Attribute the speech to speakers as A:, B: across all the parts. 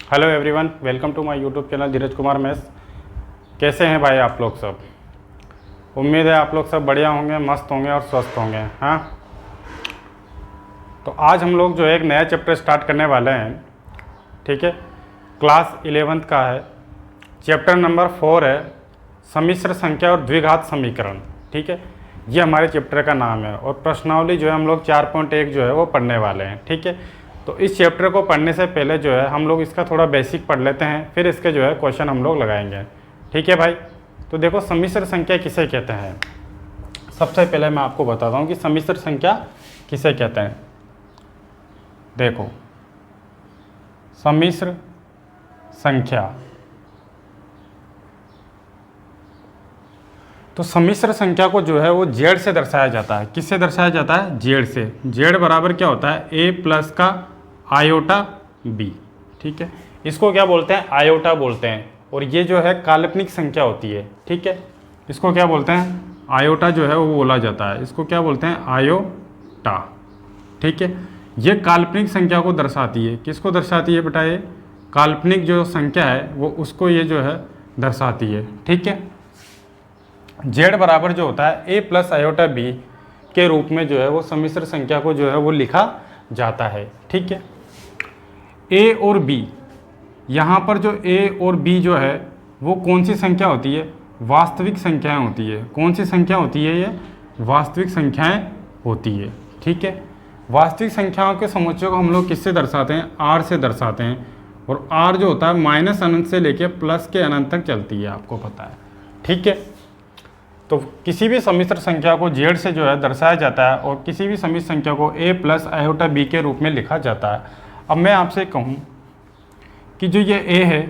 A: Hello everyone, welcome to my YouTube channel Dheeraj Kumar maths. कैसे हैं भाई आप लोग सब? उम्मीद है आप लोग सब बढ़िया होंगे, मस्त होंगे और स्वस्थ होंगे। हाँ, तो आज हम लोग जो है एक नया चैप्टर स्टार्ट करने वाले हैं। ठीक है, क्लास 11th का है, चैप्टर नंबर 4 है सम्मिश्र संख्या और द्विघात समीकरण। ठीक है, ये हमारे चैप्टर का नाम है और प्रश्नावली जो है हम लोग 4.1 जो है वो पढ़ने वाले हैं। ठीक है, तो इस चैप्टर को पढ़ने से पहले जो है हम लोग इसका थोड़ा बेसिक पढ़ लेते हैं, फिर इसके जो है क्वेश्चन हम लोग लगाएंगे। ठीक है भाई, तो देखो सम्मिश्र संख्या किसे कहते हैं। सबसे पहले मैं आपको बताता हूँ कि सम्मिश्र संख्या किसे कहते हैं। देखो, सम्मिश्र संख्या, तो सम्मिश्र संख्या को जो है वो जेड से दर्शाया जाता है। किससे दर्शाया जाता है? जेड से। जेड बराबर क्या होता है? ए प्लस का आयोटा बी। ठीक है, इसको क्या बोलते हैं? आयोटा बोलते हैं। और ये जो है काल्पनिक संख्या होती है। ठीक है, इसको क्या बोलते हैं? आयोटा जो है वो बोला जाता है। इसको क्या बोलते हैं? आयोटा। ठीक है, ये काल्पनिक संख्या को दर्शाती है। किसको दर्शाती है बेटा? ये काल्पनिक जो संख्या है वो उसको ये जो है दर्शाती है। ठीक है, जेड बराबर जो होता है ए प्लस आयोटा बी के रूप में जो है वो सम्मिश्र संख्या को जो है वो लिखा जाता है। ठीक है, ए और बी, यहाँ पर जो ए और बी जो है वो कौन सी संख्या होती है? वास्तविक संख्याएं होती है। कौन सी संख्या होती है? ये वास्तविक संख्याएं होती है। ठीक है, वास्तविक संख्याओं के समुच्चय को हम लोग किससे दर्शाते हैं? आर से दर्शाते हैं। और आर जो होता है माइनस अनंत से लेके प्लस के अनंत तक चलती है, आपको पता है। ठीक है, तो किसी भी सम्मिश्र संख्या को जेड से जो है दर्शाया जाता है और किसी भी सम्मिश्र संख्या को ए प्लस आयोटा बी के रूप में लिखा जाता है। अब मैं आपसे कहूँ कि जो ये ए है,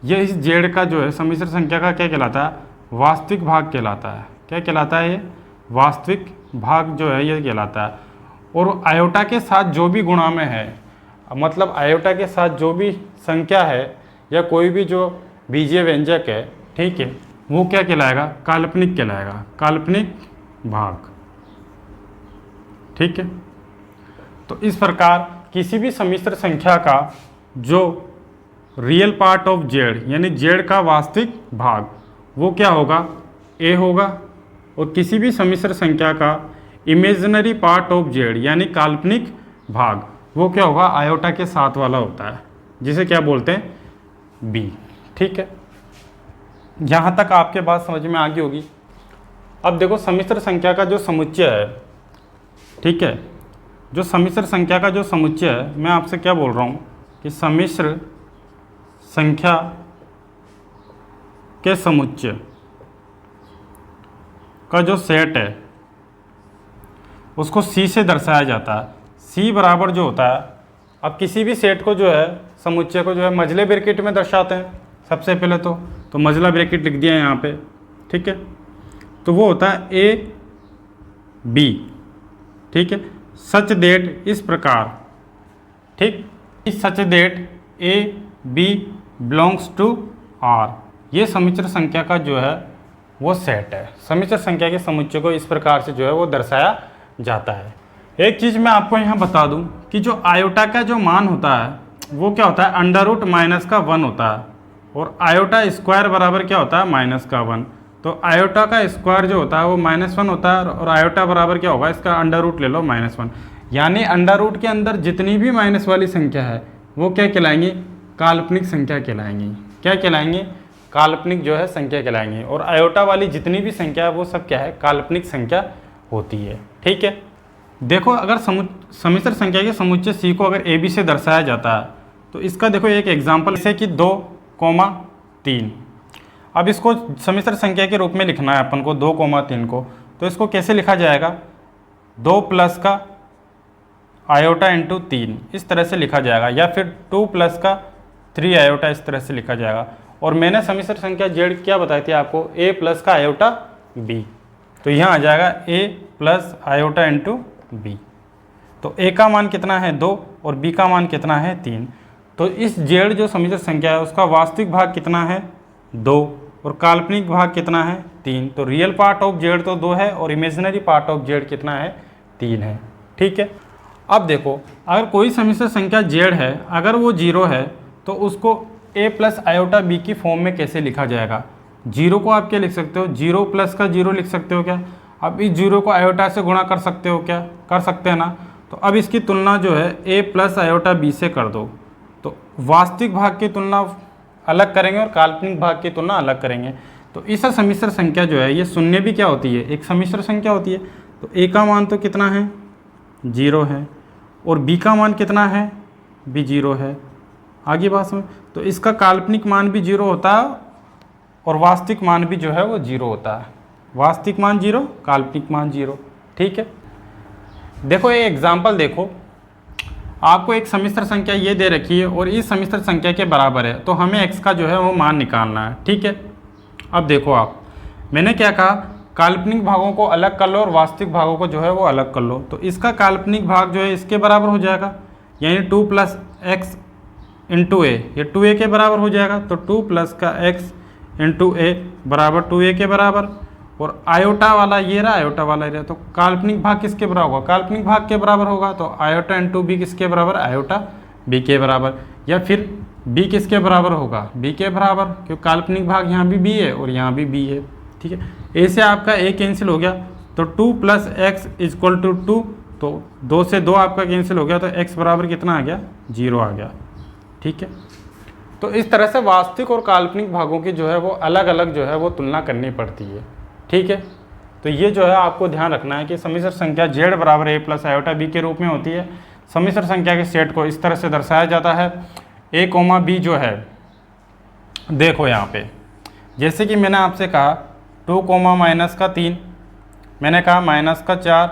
A: ये इस जेड का जो है सम्मिश्र संख्या का क्या कहलाता है? वास्तविक भाग कहलाता है। क्या कहलाता है? ये वास्तविक भाग जो है ये कहलाता है। और आयोटा के साथ जो भी गुणा में है, मतलब आयोटा के साथ जो भी संख्या है या कोई भी जो बीजीय व्यंजक है, ठीक है, वो क्या कहलाएगा? काल्पनिक कहलाएगा, काल्पनिक भाग। ठीक है, तो इस प्रकार किसी भी सम्मिश्र संख्या का जो रियल पार्ट ऑफ जेड यानी जेड का वास्तविक भाग वो क्या होगा? ए होगा। और किसी भी सम्मिश्र संख्या का इमेजिनरी पार्ट ऑफ जेड यानी काल्पनिक भाग वो क्या होगा? आयोटा के साथ वाला होता है, जिसे क्या बोलते हैं? बी। ठीक है, यहाँ तक आपके बात समझ में आ गई होगी। अब देखो सम्मिश्र संख्या का जो समुच्चय है, ठीक है, जो सम्मिश्र संख्या का जो समुच्चय है, मैं आपसे क्या बोल रहा हूँ कि सम्मिश्र संख्या के समुच्चय का जो सेट है उसको सी से दर्शाया जाता है। सी बराबर जो होता है, अब किसी भी सेट को जो है समुच्चय को जो है मझले ब्रैकेट में दर्शाते हैं। सबसे पहले तो मझला ब्रैकेट लिख दिया है यहाँ पे। ठीक है, तो वो होता है ए बी। ठीक है, सच दैट इस प्रकार, ठीक, such that A B belongs to R, ये सम्मिश्र संख्या का जो है वो सेट है। सम्मिश्र संख्या के समुच्चय को इस प्रकार से जो है वो दर्शाया जाता है। एक चीज़ मैं आपको यहाँ बता दूँ कि जो आयोटा का जो मान होता है वो क्या होता है? अंडर रूट माइनस का 1 होता है। और आयोटा स्क्वायर बराबर क्या होता है? माइनस का 1। तो आयोटा का स्क्वायर जो होता है वो -1 होता है और आयोटा बराबर क्या होगा? इसका अंडर रूट ले लो -1। यानी अंडर रूट के अंदर जितनी भी माइनस वाली संख्या है वो क्या कहलाएंगी? काल्पनिक संख्या कहलाएंगी। क्या कहलाएंगी? काल्पनिक जो है संख्या कहलाएंगी। और आयोटा वाली जितनी भी संख्या है वो सब क्या है? काल्पनिक संख्या होती है। ठीक है, देखो अगर सम्मिश्र संख्या के समुच्चय सी को अगर ए बी से दर्शाया जाता है तो इसका देखो एक एग्जाम्पल, जैसे कि 2,3। अब इसको सम्मिश्र संख्या के रूप में लिखना है अपन को 2,3 को, तो इसको कैसे लिखा जाएगा? 2 प्लस का आयोटा इंटू 3 इस तरह से लिखा जाएगा, या फिर 2 प्लस का 3 आयोटा इस तरह से लिखा जाएगा। और मैंने सम्मिश्र संख्या जेड क्या बताई थी आपको? ए प्लस का आयोटा बी। तो यहाँ आ जाएगा ए प्लस आयोटा इंटू बी। तो ए का मान कितना है? 2 और बी का मान कितना है? 3। तो इस जेड जो सम्मिश्र संख्या है उसका वास्तविक भाग कितना है? 2 और काल्पनिक भाग कितना है? 3। तो रियल पार्ट ऑफ जेड तो 2 है और इमेजिनरी पार्ट ऑफ जेड कितना है? 3 है। ठीक है, अब देखो अगर कोई सम्मिश्र संख्या जेड है, अगर वो 0 है तो उसको a प्लस आयोटा b की फॉर्म में कैसे लिखा जाएगा। जीरो को आप क्या लिख सकते हो, जीरो प्लस का जीरो लिख सकते हो क्या। अब इस जीरो को आयोटा से गुणा कर सकते हो क्या, कर सकते हैं ना। तो अब इसकी तुलना जो है a प्लस आयोटा b से कर दो। तो वास्तविक भाग की तुलना अलग करेंगे और काल्पनिक भाग की तुलना अलग करेंगे। तो इस सम्मिश्र संख्या जो है ये शून्य भी क्या होती है, एक सम्मिश्र संख्या होती है। तो a का मान तो कितना है, 0 है, और b का मान कितना है, भी 0 है। आगे बात समझ। तो इसका काल्पनिक मान भी 0 होता है और वास्तविक मान भी जो है वो 0 होता है। वास्तविक मान 0, काल्पनिक मान 0। ठीक है, देखो ये एग्जाम्पल देखो, आपको एक सम्मिश्र संख्या ये दे रखी है और इस सम्मिश्र संख्या के बराबर है, तो हमें x का जो है वो मान निकालना है। ठीक है, अब देखो आप, मैंने क्या कहा, काल्पनिक भागों को अलग कर लो और वास्तविक भागों को जो है वो अलग कर लो। तो इसका काल्पनिक भाग जो है इसके बराबर हो जाएगा, यानी 2 प्लस एक्स इंटू ए, ये 2a के बराबर हो जाएगा। तो 2 प्लस का x इंटू ए बराबर 2a के बराबर, और आयोटा वाला ये रहा, आयोटा वाला ये रहा। तो काल्पनिक भाग किसके बराबर होगा, काल्पनिक भाग के बराबर होगा। तो आयोटा इंटू बी किसके बराबर, आयोटा बी के बराबर। या फिर b किसके बराबर होगा, b के बराबर, क्योंकि काल्पनिक भाग यहाँ भी b है और यहाँ भी b है। ठीक है, a से आपका a कैंसिल हो गया, तो 2 प्लस एक्स इजक्वल टू 2, तो 2 से 2 आपका कैंसिल हो गया, तो x बराबर कितना आ गया, 0 आ गया। ठीक है, तो इस तरह से वास्तविक और काल्पनिक भागों की जो है वो अलग अलग जो है वो तुलना करनी पड़ती है। ठीक है, तो ये जो है आपको ध्यान रखना है कि सम्मिश्र संख्या z बराबर a प्लस आयोटा b के रूप में होती है। सम्मिश्र संख्या के सेट को इस तरह से दर्शाया जाता है। a कोमा b जो है, देखो यहाँ पे जैसे कि मैंने आपसे कहा 2 कोमा माइनस का 3, मैंने कहा माइनस का 4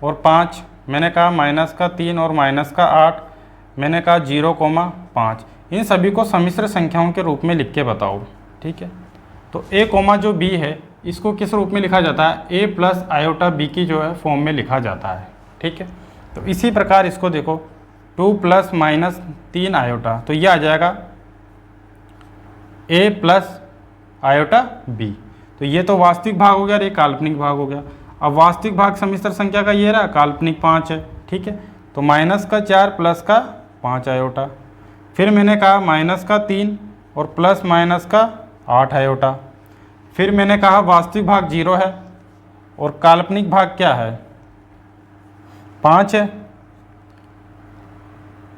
A: और 5, मैंने कहा माइनस का 3 और माइनस का 8, मैंने कहा 0 कोमा 5। इन सभी को सम्मिश्र संख्याओं के रूप में लिख के बताओ। ठीक है, तो a कोमा जो b है इसको किस रूप में लिखा जाता है, a प्लस आयोटा b की जो है फॉर्म में लिखा जाता है। ठीक है, तो इसी प्रकार इसको देखो 2 प्लस माइनस 3 आयोटा, तो ये आ जाएगा a प्लस आयोटा b। तो ये तो वास्तविक भाग हो गया और ये काल्पनिक भाग हो गया। अब वास्तविक भाग सम्मिश्र संख्या का ये रहा, काल्पनिक 5 है। ठीक है, तो माइनस का 4 प्लस का 5 आयोटा, फिर मैंने कहा माइनस का 3 और प्लस माइनस का 8 आयोटा, फिर मैंने कहा वास्तविक भाग 0 है और काल्पनिक भाग क्या है, 5 है,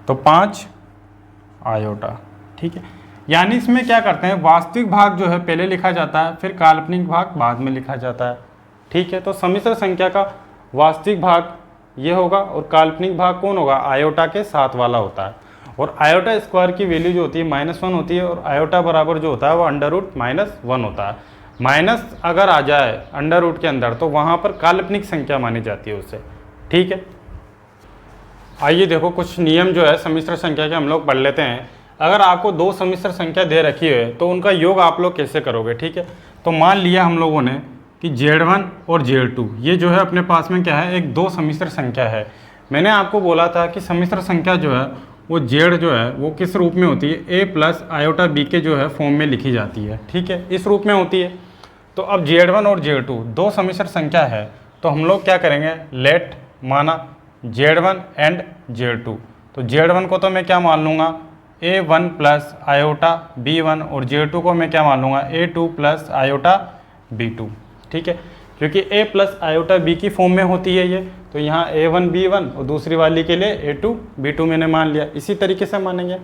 A: तो 5 आयोटा। ठीक है, यानी इसमें क्या करते हैं, वास्तविक भाग जो है पहले लिखा जाता है, फिर काल्पनिक भाग बाद में लिखा जाता है। ठीक है, तो सम्मिश्र संख्या का वास्तविक भाग ये होगा और काल्पनिक भाग कौन होगा, आयोटा के साथ वाला होता है। और आयोटा स्क्वायर की वैल्यू जो होती है -1 होती है और आयोटा बराबर जो होता है वो अंडर रूट -1 होता है। माइनस अगर आ जाए अंडर रूट के अंदर तो वहाँ पर काल्पनिक संख्या मानी जाती है उससे। ठीक है, आइए देखो कुछ नियम जो है सम्मिश्र संख्या के हम लोग पढ़ लेते हैं। अगर आपको 2 सम्मिश्र संख्या दे रखी है तो उनका योग आप लोग कैसे करोगे। ठीक है, तो मान लिया हम लोगों ने कि Z1 और Z2 ये जो है अपने पास में क्या है, एक 2 सम्मिश्र संख्या है। मैंने आपको बोला था कि सम्मिश्र संख्या जो है वो Z जो है वो किस रूप में होती है, a प्लस आयोटा b के जो है फॉर्म में लिखी जाती है। ठीक है, इस रूप में होती है। तो अब Z1 और Z2 2 सम्मिश्र संख्या है, तो हम लोग क्या करेंगे, लेट माना Z1 एंड Z2। तो Z1 को तो मैं क्या मान लूँगा, a1 प्लस आयोटा b1, और Z2 को मैं क्या मान लूँगा, a2 प्लस आयोटा b2। ठीक है, क्योंकि a प्लस आयोटा b की फॉर्म में होती है ये, तो यहाँ a1 b1 और दूसरी वाली के लिए a2 b2 मैंने मान लिया। इसी तरीके से मानेंगे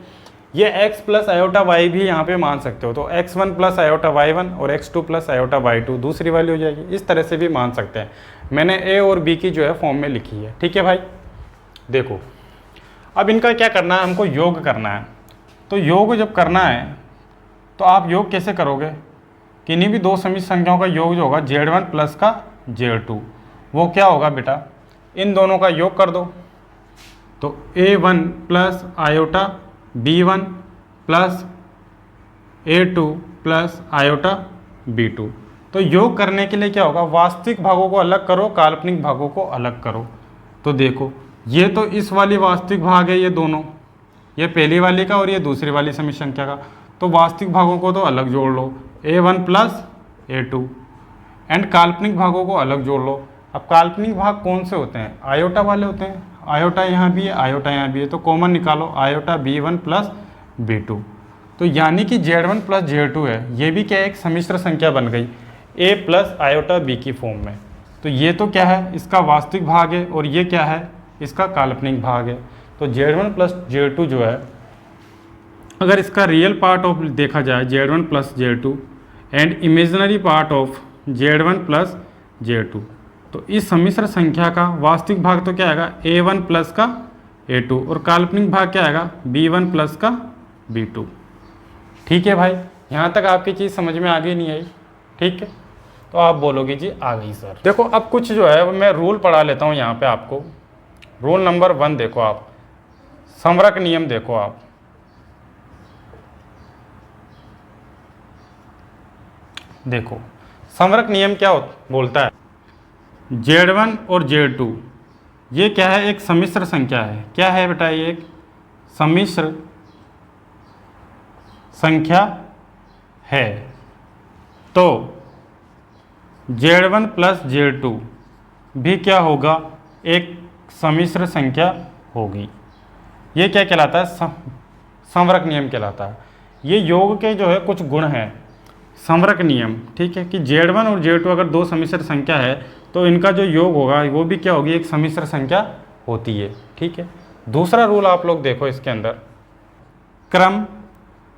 A: ये x प्लस आयोटा y भी यहाँ पे मान सकते हो, तो x1 प्लस आयोटा y1 और x2 प्लस आयोटा y2 दूसरी वाली हो जाएगी। इस तरह से भी मान सकते हैं। मैंने a और b की जो है फॉर्म में लिखी है। ठीक है भाई, देखो अब इनका क्या करना है, हमको योग करना है। तो योग जब करना है तो आप योग कैसे करोगे, किन्हीं भी 2 सम्मिश्र संख्याओं का योग जो होगा Z1 प्लस का Z2, वो क्या होगा बेटा, इन दोनों का योग कर दो। तो a1 plus iota b1 plus a2 plus iota b2। तो योग करने के लिए क्या होगा, वास्तविक भागों को अलग करो, काल्पनिक भागों को अलग करो। तो देखो ये तो इस वाली वास्तविक भाग है, ये दोनों, ये पहली वाली का और ये दूसरी वाली सम्मिश्र संख्या का। तो वास्तविक भागों को तो अलग जोड़ लो, a1 प्लस a2, एंड काल्पनिक भागों को अलग जोड़ लो। अब काल्पनिक भाग कौन से होते हैं, आयोटा वाले होते हैं। आयोटा यहाँ भी है, आयोटा यहाँ भी है, तो कॉमन निकालो, आयोटा b1 प्लस B2। तो यानी कि Z1 प्लस Z2 है, ये भी क्या है, एक सम्मिश्र संख्या बन गई A प्लस आयोटा B की फॉर्म में। तो ये तो क्या है, इसका वास्तविक भाग है, और ये क्या है, इसका काल्पनिक भाग है। तो Z1 प्लस Z2 जो है, अगर इसका रियल पार्ट ऑफ देखा जाए Z1 plus Z2 and imaginary part of Z1 plus Z2, तो इस सम्मिश्र संख्या का वास्तविक भाग तो क्या आएगा, A1 प्लस का A2, और काल्पनिक भाग क्या आएगा, B1 प्लस का B2। ठीक है भाई, यहाँ तक आपकी चीज़ समझ में आ गई नहीं आई? ठीक है, तो आप बोलोगे जी आ गई सर। देखो अब कुछ जो है मैं रूल पढ़ा लेता हूँ यहाँ पे आपको। रूल नंबर 1 देखो आप, संवरक नियम देखो आप। देखो संवरक नियम क्या बोलता है, Z1 और Z2 ये क्या है, एक सम्मिश्र संख्या है। क्या है बेटा, ये एक सम्मिश्र संख्या है। तो Z1 प्लस Z2 भी क्या होगा, एक सम्मिश्र संख्या होगी। ये क्या कहलाता है, संवरक नियम कहलाता है। ये योग के जो है कुछ गुण हैं, संवरक नियम। ठीक है, कि Z1 और Z2 अगर दो सम्मिश्र संख्या है तो इनका जो योग होगा वो भी क्या होगी, एक सम्मिश्र संख्या होती है। ठीक है, दूसरा रूल आप लोग देखो इसके अंदर, क्रम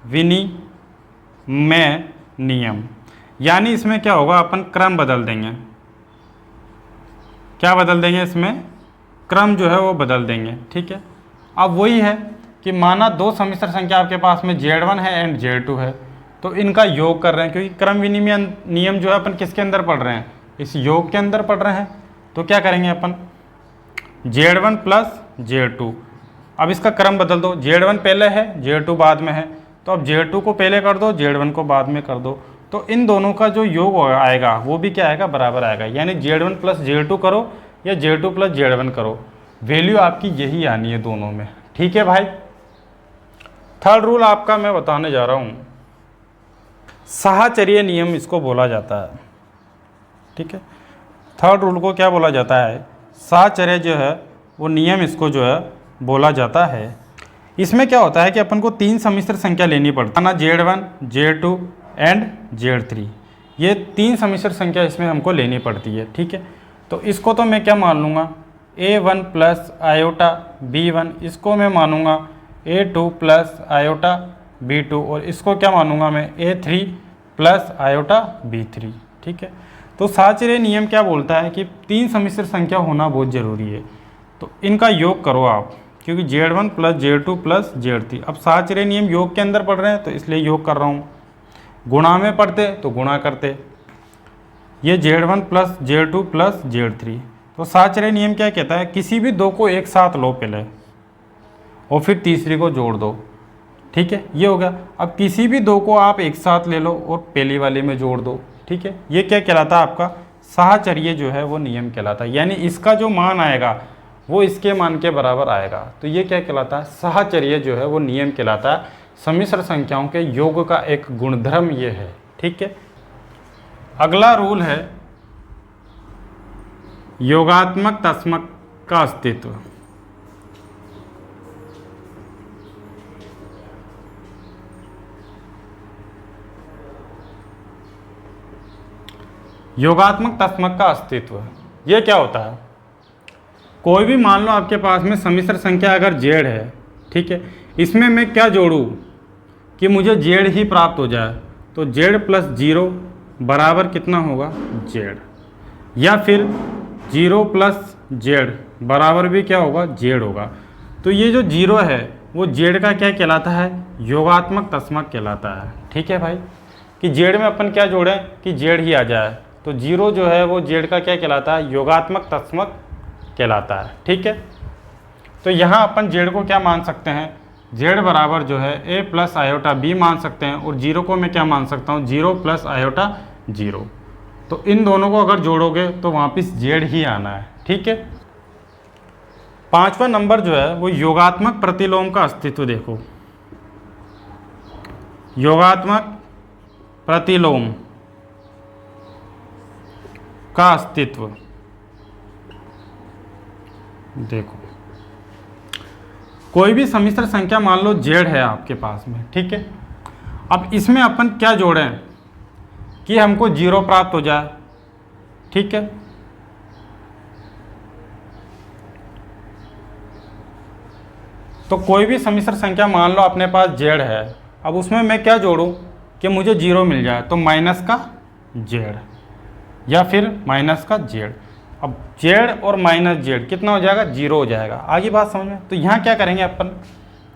A: विनिमय नियम। यानी इसमें क्या होगा, अपन क्रम बदल देंगे। क्या बदल देंगे, इसमें क्रम जो है वो बदल देंगे। ठीक है, अब वही है कि माना दो सम्मिश्र संख्या आपके पास में Z1 है एंड Z2 है, तो इनका योग कर रहे हैं, क्योंकि क्रम विनिमय नियम जो है अपन किसके अंदर पढ़ रहे हैं, इस योग के अंदर पढ़ रहे हैं। तो क्या करेंगे अपन, Z1 प्लस Z2, अब इसका क्रम बदल दो, Z1 पहले है Z2 बाद में है, तो अब Z2 को पहले कर दो, Z1 को बाद में कर दो, तो इन दोनों का जो योग आएगा वो भी क्या आएगा, बराबर आएगा। यानी Z1 प्लस Z2 करो या Z2 प्लस Z1 करो, वैल्यू आपकी यही आनी है दोनों में। ठीक है भाई, थर्ड रूल आपका मैं बताने जा रहा हूँ, साहचर्य नियम इसको बोला जाता है। ठीक है, थर्ड रूल को क्या बोला जाता है, साहचर्य जो है वो नियम इसको जो है बोला जाता है। इसमें क्या होता है कि अपन को तीन सम्मिश्र संख्या लेनी पड़ती है ना, Z1, Z2 एंड Z3, ये तीन सम्मिश्र संख्या इसमें हमको लेनी पड़ती है। ठीक है, तो इसको तो मैं क्या मान लूँगा, A1 प्लस आयोटा B1, इसको मैं मानूंगा A2 प्लस आयोटा B2, और इसको क्या मानूंगा मैं, A3 प्लस आयोटा B3। ठीक है, तो साहचर्य नियम क्या बोलता है कि तीन सम्मिश्र संख्या होना बहुत ज़रूरी है, तो इनका योग करो आप, क्योंकि Z1 plus Z2 plus Z3। अब साहचर्य नियम योग के अंदर पढ़ रहे हैं तो इसलिए योग कर रहा हूँ, गुणा में पढ़ते तो गुणा करते, ये Z1 plus Z2 plus Z3। तो साहचर्य नियम क्या कहता है, किसी भी दो को एक साथ लो पहले और फिर तीसरी को जोड़ दो। ठीक है, ये हो गया। अब किसी भी दो को आप एक साथ ले लो और पहली वाले में जोड़ दो। ठीक है, ये क्या कहलाता है, आपका साहचर्य जो है वो नियम कहलाता है। यानी इसका जो मान आएगा वो इसके मान के बराबर आएगा, तो ये क्या कहलाता है, साहचर्य जो है वो नियम कहलाता है। सम्मिश्र संख्याओं के योग का एक गुणधर्म ये है। ठीक है, अगला रूल है योगात्मक तस्मक का अस्तित्व। योगात्मक तस्मक का अस्तित्व ये क्या होता है, कोई भी मान लो आपके पास में सम्मिश्र संख्या अगर Z है, ठीक है, इसमें मैं क्या जोड़ूँ कि मुझे Z ही प्राप्त हो जाए, तो Z प्लस 0 बराबर कितना होगा, Z, या फिर 0 प्लस Z बराबर भी क्या होगा, Z होगा। तो ये जो 0 है वो Z का क्या कहलाता है, योगात्मक तस्मक कहलाता है। ठीक है भाई, कि Z में अपन क्या जोड़ें कि Z ही आ जाए, तो 0 जो है वो Z का क्या कहलाता है, योगात्मक तस्मक कहलाता है। ठीक है, तो यहाँ अपन Z को क्या मान सकते हैं, Z बराबर जो है A प्लस आयोटा B मान सकते हैं, और 0 को मैं क्या मान सकता हूँ, 0 प्लस आयोटा 0। तो इन दोनों को अगर जोड़ोगे तो वापस Z ही आना है। ठीक है, पांचवा नंबर जो है वो योगात्मक प्रतिलोम का अस्तित्व देखो। योगात्मक प्रतिलोम का अस्तित्व देखो, कोई भी समिश्र संख्या मान लो जेड है आपके पास में, ठीक है। अब इसमें अपन क्या जोड़ें कि हमको 0 प्राप्त हो जाए, ठीक है। तो कोई भी समिश्र संख्या मान लो अपने पास जेड है, अब उसमें मैं क्या जोड़ूं कि मुझे 0 मिल जाए, तो माइनस का जेड या फिर माइनस का जेड। अब जेड और माइनस जेड कितना हो जाएगा, 0 हो जाएगा। आगे बात समझ में। तो यहाँ क्या करेंगे अपन,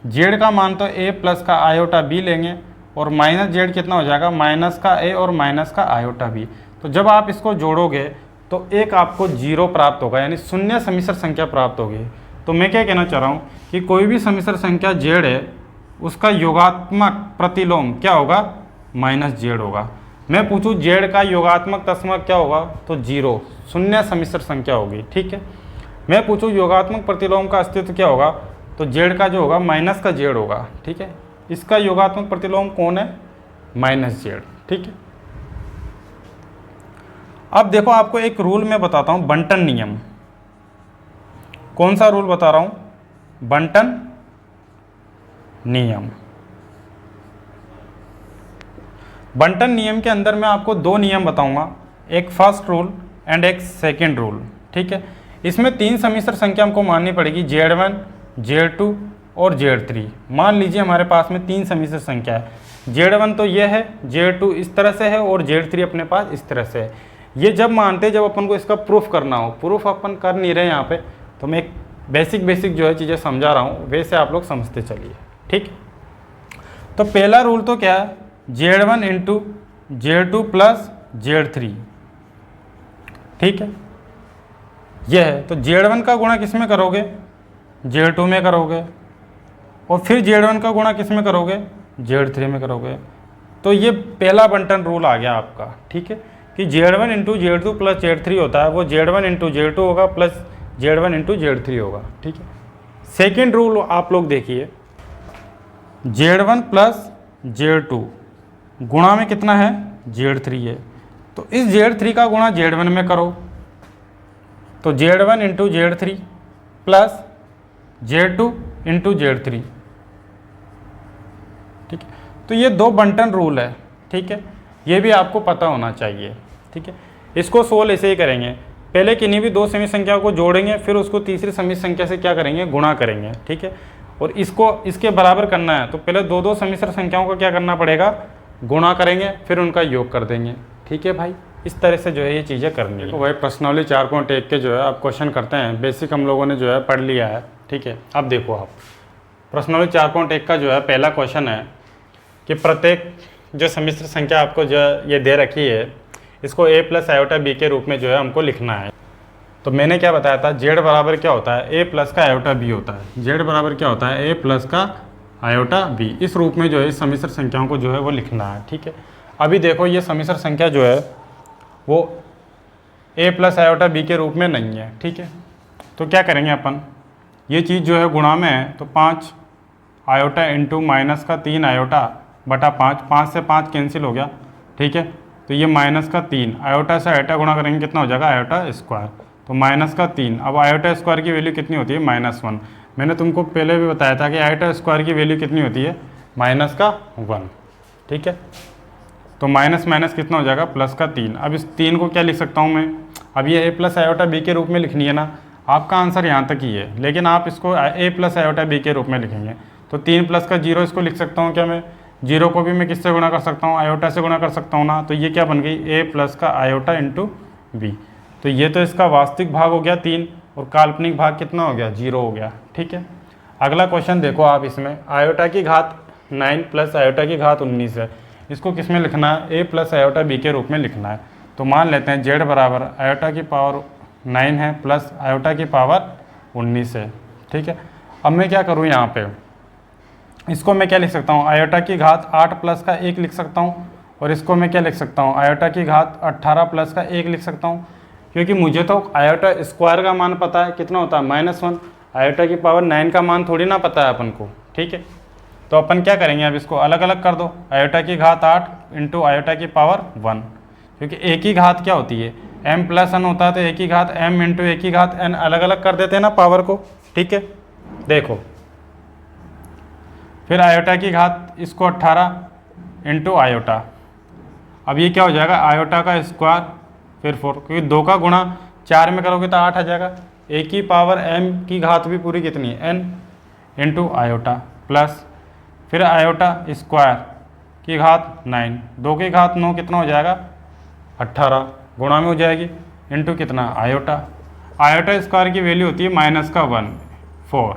A: जेड का मान तो a प्लस का आयोटा b लेंगे और माइनस जेड कितना हो जाएगा, माइनस का a और माइनस का आयोटा b। तो जब आप इसको जोड़ोगे तो एक आपको 0 प्राप्त होगा, यानी शून्य समिश्र संख्या प्राप्त होगी। तो मैं क्या कहना चाह रहा हूँ कि कोई भी समिश्र संख्या जेड है उसका योगात्मक प्रतिलोम क्या होगा, माइनस जेड होगा। मैं पूछूं जेड का योगात्मक दशमलव क्या होगा, तो 0, शून्य समिश्र संख्या होगी, ठीक है। मैं पूछूं योगात्मक प्रतिलोम का अस्तित्व क्या होगा, तो जेड का जो होगा माइनस का जेड होगा, ठीक है। इसका योगात्मक प्रतिलोम कौन है, माइनस जेड, ठीक है। अब देखो आपको एक रूल मैं बताता हूं, बंटन नियम। कौन सा रूल बता रहा हूं, बंटन नियम। बंटन नियम के अंदर मैं आपको 2 नियम बताऊंगा, एक फर्स्ट रूल एंड एक सेकंड रूल, ठीक है। इसमें 3 समिश्र संख्या हमको माननी पड़ेगी, Z1, Z2 और Z3। मान लीजिए हमारे पास में 3 समिश्र संख्या है, Z1 तो ये है, Z2 इस तरह से है और Z3 अपने पास इस तरह से है। ये जब मानते हैं जब अपन को इसका प्रूफ करना हो, प्रूफ अपन कर नहीं रहे यहाँ पे, तो मैं एक बेसिक जो है चीज़ें समझा रहा हूँ, वैसे आप लोग समझते चलिए, ठीक। तो पहला रूल तो क्या है, Z1 into Z2 plus Z3, ठीक है, यह है। तो Z1 का गुणा किस में करोगे, Z2 में करोगे, और फिर Z1 का गुणा किस में करोगे, Z3 में करोगे। तो ये पहला बंटन रूल आ गया आपका, ठीक है, कि Z1 into Z2 plus Z3 होता है, वो Z1 इंटू Z2 होगा प्लस Z1 इंटू Z3 होगा, ठीक है। सेकेंड रूल आप लोग देखिए, Z1 प्लस Z2 गुणा में कितना है, Z3 है, तो इस Z3 का गुणा Z1 में करो, तो Z1 into Z3 plus Z2 into Z3, ठीक है। तो ये 2 बंटन रूल है, ठीक है, ये भी आपको पता होना चाहिए, ठीक है। इसको सोल्व ऐसे ही करेंगे, पहले किन्हीं भी 2 समिश्र संख्या को जोड़ेंगे, फिर उसको तीसरी समिश्र संख्या से क्या करेंगे, गुणा करेंगे, ठीक है। और इसको इसके बराबर करना है तो पहले 2 समिश्र संख्याओं को क्या करना पड़ेगा, गुणा करेंगे, फिर उनका योग कर देंगे, ठीक है भाई। इस तरह से जो है ये चीज़ें करनी है। तो भाई प्रश्नावली 4.1 के जो है आप क्वेश्चन करते हैं, बेसिक हम लोगों ने जो है पढ़ लिया है, ठीक है। अब देखो आप प्रश्नावली 4.1 का जो है पहला क्वेश्चन है कि प्रत्येक जो समिश्र संख्या आपको जो ये दे रखी है, इसको a प्लस आयोटा b के रूप में जो है हमको लिखना है। तो मैंने क्या बताया था, z बराबर क्या होता है, a प्लस का आयोटा b होता है। z बराबर क्या होता है, a प्लस का आयोटा b। इस रूप में जो है इस समिश्र संख्याओं को जो है वो लिखना है, ठीक है। अभी देखो ये समिश्र संख्या जो है वो a प्लस आयोटा b के रूप में नहीं है, ठीक है। तो क्या करेंगे अपन, ये चीज़ जो है गुणा में है, तो 5 आयोटा इंटू माइनस का 3 आयोटा बटा 5, 5 से 5 कैंसिल हो गया, ठीक है। तो ये माइनस का 3 आयोटा से आयोटा गुणा करेंगे कितना हो जाएगा, आयोटा स्क्वायर, तो माइनस का 3। अब आयोटा स्क्वायर की वैल्यू कितनी होती है, -1। मैंने तुमको पहले भी बताया था कि आयोटा स्क्वायर की वैल्यू कितनी होती है, माइनस का 1, ठीक है। तो माइनस माइनस कितना हो जाएगा, प्लस का 3। अब इस 3 को क्या लिख सकता हूँ मैं, अब ये a प्लस आयोटा b के रूप में लिखनी है ना, आपका आंसर यहाँ तक ही है, लेकिन आप इसको a प्लस आयोटा b के रूप में लिखेंगे। तो 3 प्लस का 0 इसको लिख सकता हूँ क्या मैं, 0 को भी मैं किससे गुणा कर सकता हूँ, आयोटा से गुणा कर सकता हूँ ना। तो ये क्या बन गई, a प्लस का आयोटा इंटू b। तो ये तो इसका वास्तविक भाग हो गया 3 और काल्पनिक भाग कितना हो गया, 0 हो गया, ठीक है। अगला क्वेश्चन देखो आप, इसमें आयोटा की घात 9 प्लस आयोटा की घात 19 है, इसको किस में लिखना है, a प्लस आयोटा b के रूप में लिखना है। तो मान लेते हैं z बराबर आयोटा की पावर 9 है प्लस आयोटा की पावर 19 है, ठीक है। अब मैं क्या करूँ यहाँ पे, इसको मैं क्या लिख सकता हूँ, आयोटा की घात 8 प्लस का 1 लिख सकता हूँ, और इसको मैं क्या लिख सकता हूँ, आयोटा की घात 18 प्लस का 1 लिख सकता हूँ, क्योंकि मुझे तो आयोटा स्क्वायर का मान पता है कितना होता है, -1। आयोटा की पावर 9 का मान थोड़ी ना पता है अपन को, ठीक है। तो अपन क्या करेंगे, अब इसको अलग अलग कर दो, आयोटा की घात 8 इंटू आयोटा की पावर 1, क्योंकि एक ही घात क्या होती है, m प्लस n होता है, तो एक ही घात m इंटू एक ही घात n अलग अलग कर देते हैं ना पावर को, ठीक है। देखो फिर आयोटा की घात इसको 18 इंटू आयोटा। अब ये क्या हो जाएगा, आयोटा का स्क्वायर फिर 4, क्योंकि 2 का गुणा 4 में करोगे तो 8 आ जाएगा। ए की पावर m की घात भी पूरी कितनी है, n इंटू आयोटा प्लस फिर आयोटा स्क्वायर की घात 9, 2 की घात 9 कितना हो जाएगा 18 गुणा में हो जाएगी इंटू कितना आयोटा। आयोटा स्क्वायर की वैल्यू होती है -1 4।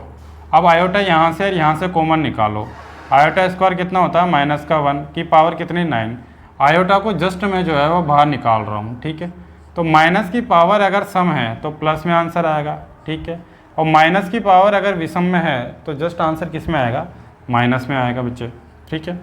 A: अब आयोटा यहाँ से और यहाँ से कॉमन निकालो। आयोटा स्क्वायर कितना होता है -1 की पावर कितनी 9। आयोटा को जस्ट मैं जो है वो बाहर निकाल रहा हूँ, ठीक है। तो माइनस की पावर अगर सम है तो प्लस में आंसर आएगा, ठीक है। और माइनस की पावर अगर विषम में है तो जस्ट आंसर किस में आएगा, माइनस में आएगा बच्चे, ठीक है।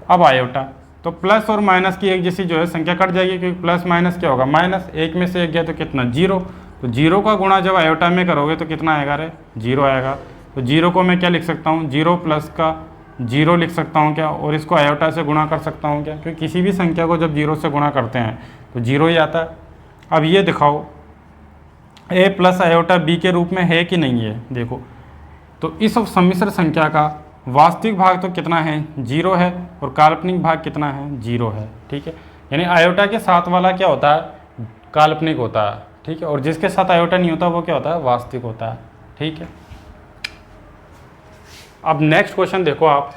A: अब आयोटा तो प्लस और माइनस की एक जैसी जो है संख्या कट जाएगी, क्योंकि प्लस माइनस क्या होगा माइनस, एक में से एक गया तो कितना 0। तो 0 का गुणा जब आयोटा में करोगे तो कितना आएगा रे 0 आएगा। तो 0 को मैं क्या लिख सकता हूँ, 0 प्लस का 0 लिख सकता हूँ क्या, और इसको आयोटा से गुणा कर सकता हूँ क्या, क्योंकि किसी भी संख्या को जब 0 से गुणा करते हैं तो 0 ही आता है। अब ये दिखाओ a प्लस आयोटा b के रूप में है कि नहीं है, देखो। तो इस सम्मिश्र संख्या का वास्तविक भाग तो कितना है 0 है, और काल्पनिक भाग कितना है 0 है, ठीक है। यानी आयोटा के साथ वाला क्या होता है, काल्पनिक होता है, ठीक है। और जिसके साथ आयोटा नहीं होता वो क्या होता है, वास्तविक होता है, ठीक है। अब नेक्स्ट क्वेश्चन देखो आप,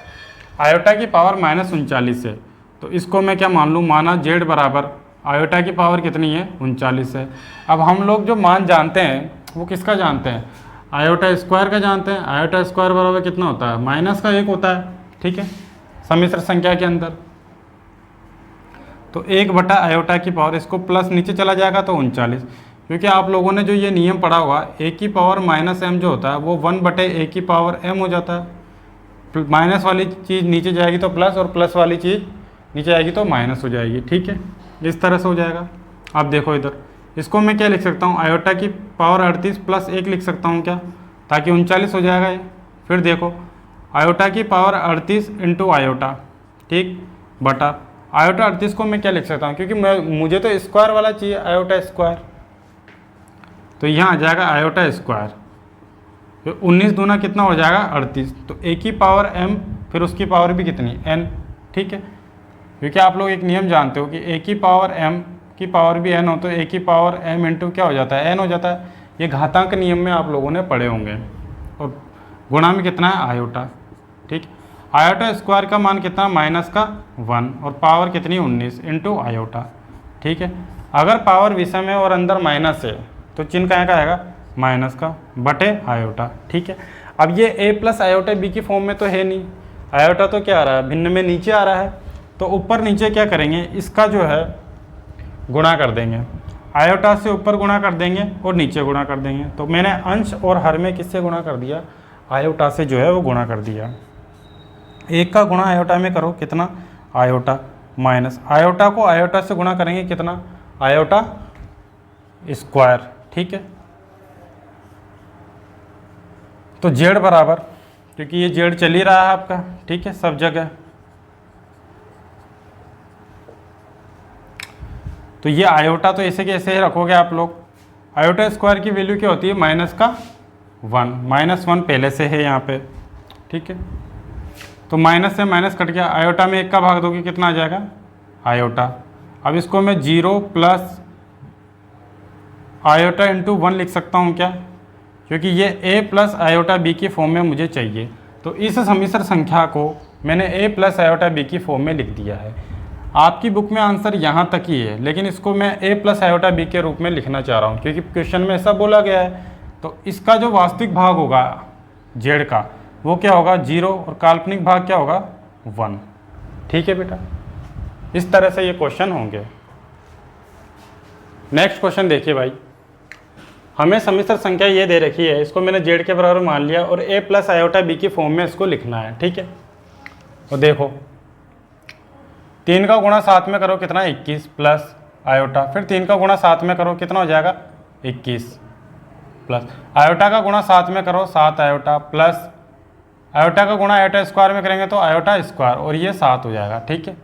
A: आयोटा की पावर -39 है, तो इसको मैं क्या मान लूँ, माना z बराबर आयोटा की पावर कितनी है 39 है। अब हम लोग जो मान जानते हैं वो किसका जानते हैं, आयोटा स्क्वायर का जानते हैं। आयोटा स्क्वायर बराबर कितना होता है, -1 होता है, ठीक है, सम्मिश्र संख्या के अंदर। तो 1 बटा आयोटा की पावर, इसको प्लस नीचे चला जाएगा तो 39, क्योंकि आप लोगों ने जो ये नियम पढ़ा होगा a की पावर -m जो होता है वो 1 बटे a की पावर m हो जाता है। माइनस वाली चीज़ नीचे जाएगी तो प्लस, और प्लस वाली चीज़ नीचे आएगी तो माइनस हो जाएगी, ठीक है। इस तरह से हो जाएगा। अब देखो इधर, इसको मैं क्या लिख सकता हूँ, आयोटा की पावर 38 प्लस 1 लिख सकता हूँ क्या, ताकि 39 हो जाएगा ये। फिर देखो आयोटा की पावर 38 इंटू आयोटा, ठीक, बटा आयोटा 38 को मैं क्या लिख सकता हूँ, क्योंकि मुझे तो स्क्वायर वाला चाहिए, आयोटा स्क्वायर। तो यहाँ आ जाएगा आयोटा स्क्वायर, फिर 19 दूना कितना हो जाएगा 38। तो a की पावर m, फिर उसकी पावर भी कितनी n, ठीक है। क्योंकि आप लोग एक नियम जानते हो कि a की पावर m की पावर भी n हो तो a की पावर m इंटू क्या हो जाता है n हो जाता है। ये घातांक नियम में आप लोगों ने पढ़े होंगे। और गुणा में कितना है आयोटा, ठीक। आयोटा स्क्वायर का मान कितना -1 और पावर कितनी 19 इंटू आयोटा, ठीक है। अगर पावर विषम है और अंदर माइनस है तो चिन्ह कहाँ का आएगा, माइनस का, बटे आयोटा, ठीक है। अब ये a प्लस आयोटा b की फॉर्म में तो है नहीं, आयोटा तो क्या आ रहा है भिन्न में नीचे आ रहा है। तो ऊपर नीचे क्या करेंगे, इसका जो है गुणा कर देंगे, आयोटा से ऊपर गुणा कर देंगे और नीचे गुणा कर देंगे। तो मैंने अंश और हर में किससे गुणा कर दिया, आयोटा से जो है वो गुणा कर दिया। 1 का गुणा आयोटा में करो कितना, आयोटा, माइनस आयोटा को आयोटा से गुणा करेंगे कितना, आयोटा स्क्वायर, ठीक है। तो जेड बराबर, क्योंकि ये जेड चल ही रहा है आपका, ठीक है, सब जगह। तो ये आयोटा तो ऐसे के ऐसे ही रखोगे आप लोग। आयोटा स्क्वायर की वैल्यू क्या होती है -1 पहले से है यहाँ पे, ठीक है। तो माइनस से माइनस कट गया, आयोटा में 1 का भाग दोगे कितना आ जाएगा आयोटा। अब इसको मैं 0 प्लस आयोटा इंटू 1 लिख सकता हूँ क्या, क्योंकि ये a प्लस आयोटा b की फॉर्म में मुझे चाहिए। तो इस सम्मिश्र संख्या को मैंने a प्लस आयोटा b की फॉर्म में लिख दिया है। आपकी बुक में आंसर यहाँ तक ही है, लेकिन इसको मैं a प्लस आयोटा b के रूप में लिखना चाह रहा हूँ, क्योंकि क्वेश्चन में ऐसा बोला गया है। तो इसका जो वास्तविक भाग होगा z का वो क्या होगा 0, और काल्पनिक भाग क्या होगा 1, ठीक है बेटा। इस तरह से ये क्वेश्चन होंगे। नेक्स्ट क्वेश्चन देखिए भाई, हमें सम्मिश्र संख्या ये दे रखी है, इसको मैंने z के बराबर मान लिया और a प्लस आयोटा b की फॉर्म में इसको लिखना है, ठीक है। तो देखो 3 का गुणा 7 में करो कितना 21 प्लस आयोटा, फिर 3 का गुणा 7 में करो कितना हो जाएगा 21 प्लस आयोटा का गुणा 7 में करो 7 आयोटा प्लस आयोटा का गुणा आयोटा स्क्वायर में करेंगे तो आयोटा स्क्वायर, और ये 7 हो जाएगा, ठीक है।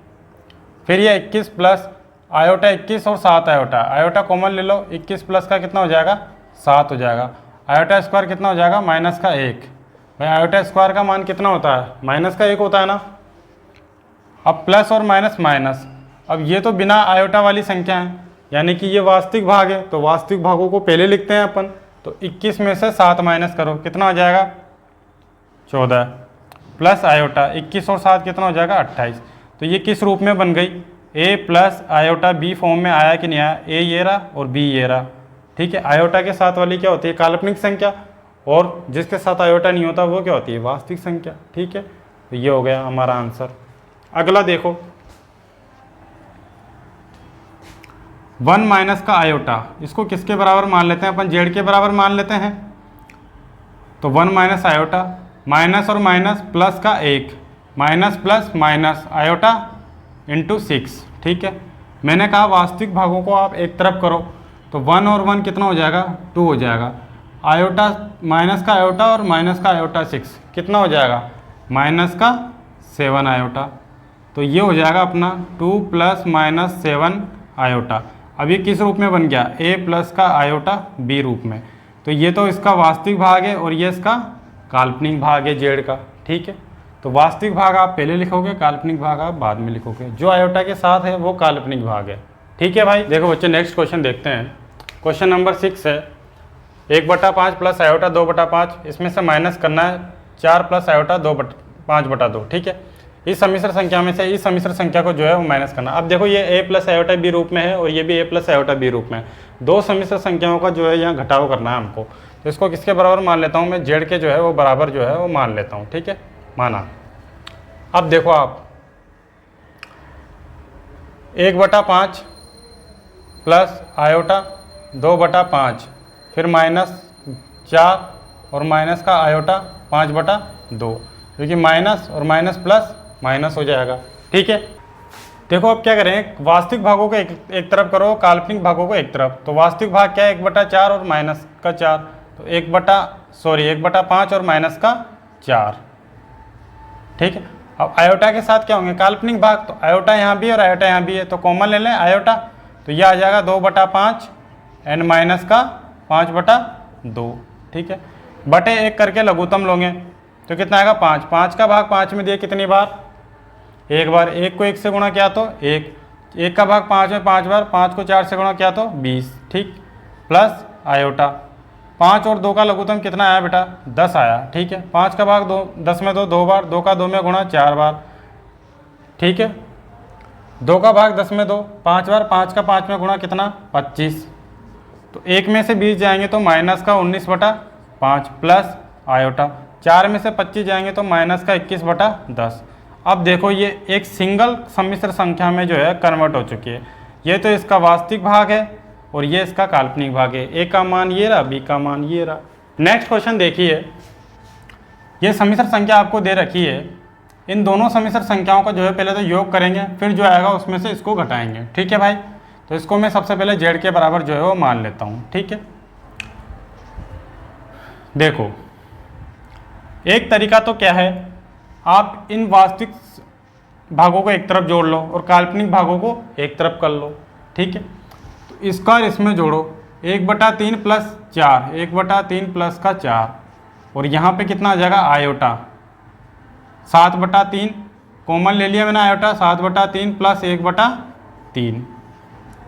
A: फिर ये 21 प्लस आयोटा 21 और 7 आयोटा, आयोटा कॉमन ले लो, 21 प्लस का कितना हो जाएगा 7 हो जाएगा। आयोटा स्क्वायर कितना हो जाएगा -1, भाई आयोटा स्क्वायर का मान कितना होता है, माइनस का 1 होता है ना। अब प्लस और माइनस माइनस, अब ये तो बिना आयोटा वाली संख्या है, यानी कि ये वास्तविक भाग है, तो वास्तविक भागों को पहले लिखते हैं अपन। तो 21 में से 7 माइनस करो, कितना हो जाएगा 14, प्लस आयोटा 21 और 7 कितना हो जाएगा 28। तो ये किस रूप में बन गई, a plus iota b form में आया कि नहीं आया, a ये रहा और b ये रहा। ठीक है, आयोटा के साथ वाली क्या होती है, काल्पनिक संख्या, और जिसके साथ आयोटा नहीं होता वो क्या होती है, वास्तविक संख्या। ठीक है, तो ये हो गया हमारा आंसर। अगला देखो, 1 माइनस का आयोटा, इसको किसके बराबर मान लेते हैं अपन, जेड के बराबर मान लेते हैं। तो 1 माइनस आयोटा, माइनस और माइनस प्लस का 1, minus plus minus iota into 6। ठीक है, मैंने कहा वास्तविक भागों को आप एक तरफ करो, तो 1 और 1 कितना हो जाएगा 2 हो जाएगा। आयोटा माइनस का आयोटा और माइनस का आयोटा 6 कितना हो जाएगा, माइनस का 7 आयोटा। तो ये हो जाएगा अपना 2 प्लस माइनस 7 आयोटा। अब ये किस रूप में बन गया, a प्लस का आयोटा b रूप में। तो ये तो इसका वास्तविक भाग है और ये इसका काल्पनिक भाग है जेड का। ठीक है, तो वास्तविक भाग आप पहले लिखोगे, काल्पनिक भाग आप बाद में लिखोगे। जो आयोटा के साथ है वो काल्पनिक भाग है। ठीक है भाई, देखो बच्चे नेक्स्ट क्वेश्चन देखते हैं। क्वेश्चन नंबर 6 है, 1/5 प्लस आयोटा 2/5, इसमें से माइनस करना है 4 प्लस आयोटा 5/2। ठीक है, इस सम्मिश्र संख्या में से इस सम्मिश्र संख्या को जो है वो माइनस करना। अब देखो ये a प्लस आयोटा b रूप में है और ये भी a प्लस आयोटा b रूप में है। दो सम्मिश्र संख्याओं का जो है यहाँ घटाव करना है हमको। तो इसको किसके बराबर मान लेता हूँ मैं, जेड के जो है वो बराबर जो है वो मान लेता हूँ। ठीक है, माना। अब देखो आप 1/5 प्लस आयोटा 2/5, फिर माइनस 4 और माइनस का आयोटा 5/2, क्योंकि माइनस और माइनस प्लस माइनस हो जाएगा। ठीक है, देखो अब क्या करें, वास्तविक भागों को एक तरफ करो, काल्पनिक भागों को एक तरफ। तो वास्तविक भाग क्या है, 1/4 और माइनस का 4, तो 1/5 और माइनस का 4। ठीक है, अब आयोटा के साथ क्या होंगे, काल्पनिक भाग। तो आयोटा यहाँ भी और आयोटा यहाँ भी है, तो कॉमन ले लें आयोटा। तो यह आ जाएगा 2/5 एंड माइनस का 5/2। ठीक है, बटे 1 करके लघुत्तम लोगे तो कितना आएगा 5। 5 का भाग 5 में दिए कितनी बार, एक बार। 1 को 1 से गुणा किया तो 1 का भाग 5 में 5 बार। 5 को 4 से गुणा किया तो 20। ठीक, प्लस आयोटा 5 और 2 का लघुत्तम कितना आया बेटा, 10 आया। ठीक है, 5 का भाग 10 में 2 बार, 2 का 2 में गुणा 4 बार। ठीक है, 2 का भाग 10 में 2 5 बार, 5 का 5 में गुणा कितना 25। तो 1 में से 20 जाएंगे तो माइनस का 19/5 प्लस आयोटा। 4 में से 25 जाएंगे तो माइनस का 21/10। अब देखो ये एक सिंगल सम्मिश्र संख्या में जो है कन्वर्ट हो चुकी है। ये तो इसका वास्तविक भाग है और ये इसका काल्पनिक भाग है। ए का मान ये रहा, बी का मान ये रहा। नेक्स्ट क्वेश्चन देखिए, ये सम्मिश्र संख्या आपको दे रखी है। इन दोनों सम्मिश्र संख्याओं का जो है पहले तो योग करेंगे, फिर जो आएगा उसमें से इसको घटाएंगे। ठीक है भाई, तो इसको मैं सबसे पहले जेड के बराबर जो है वो मान लेता हूँ। ठीक है, देखो एक तरीका तो क्या है, आप इन वास्तविक भागों को एक तरफ जोड़ लो और काल्पनिक भागों को एक तरफ कर लो। ठीक है, तो इसका और इसमें जोड़ो 1/3 प्लस 4, 1/3 प्लस का 4, और यहाँ पे कितना आ जाएगा आयोटा 7/3, कॉमन ले लिया मैंने आयोटा, 7/3 प्लस 1/3।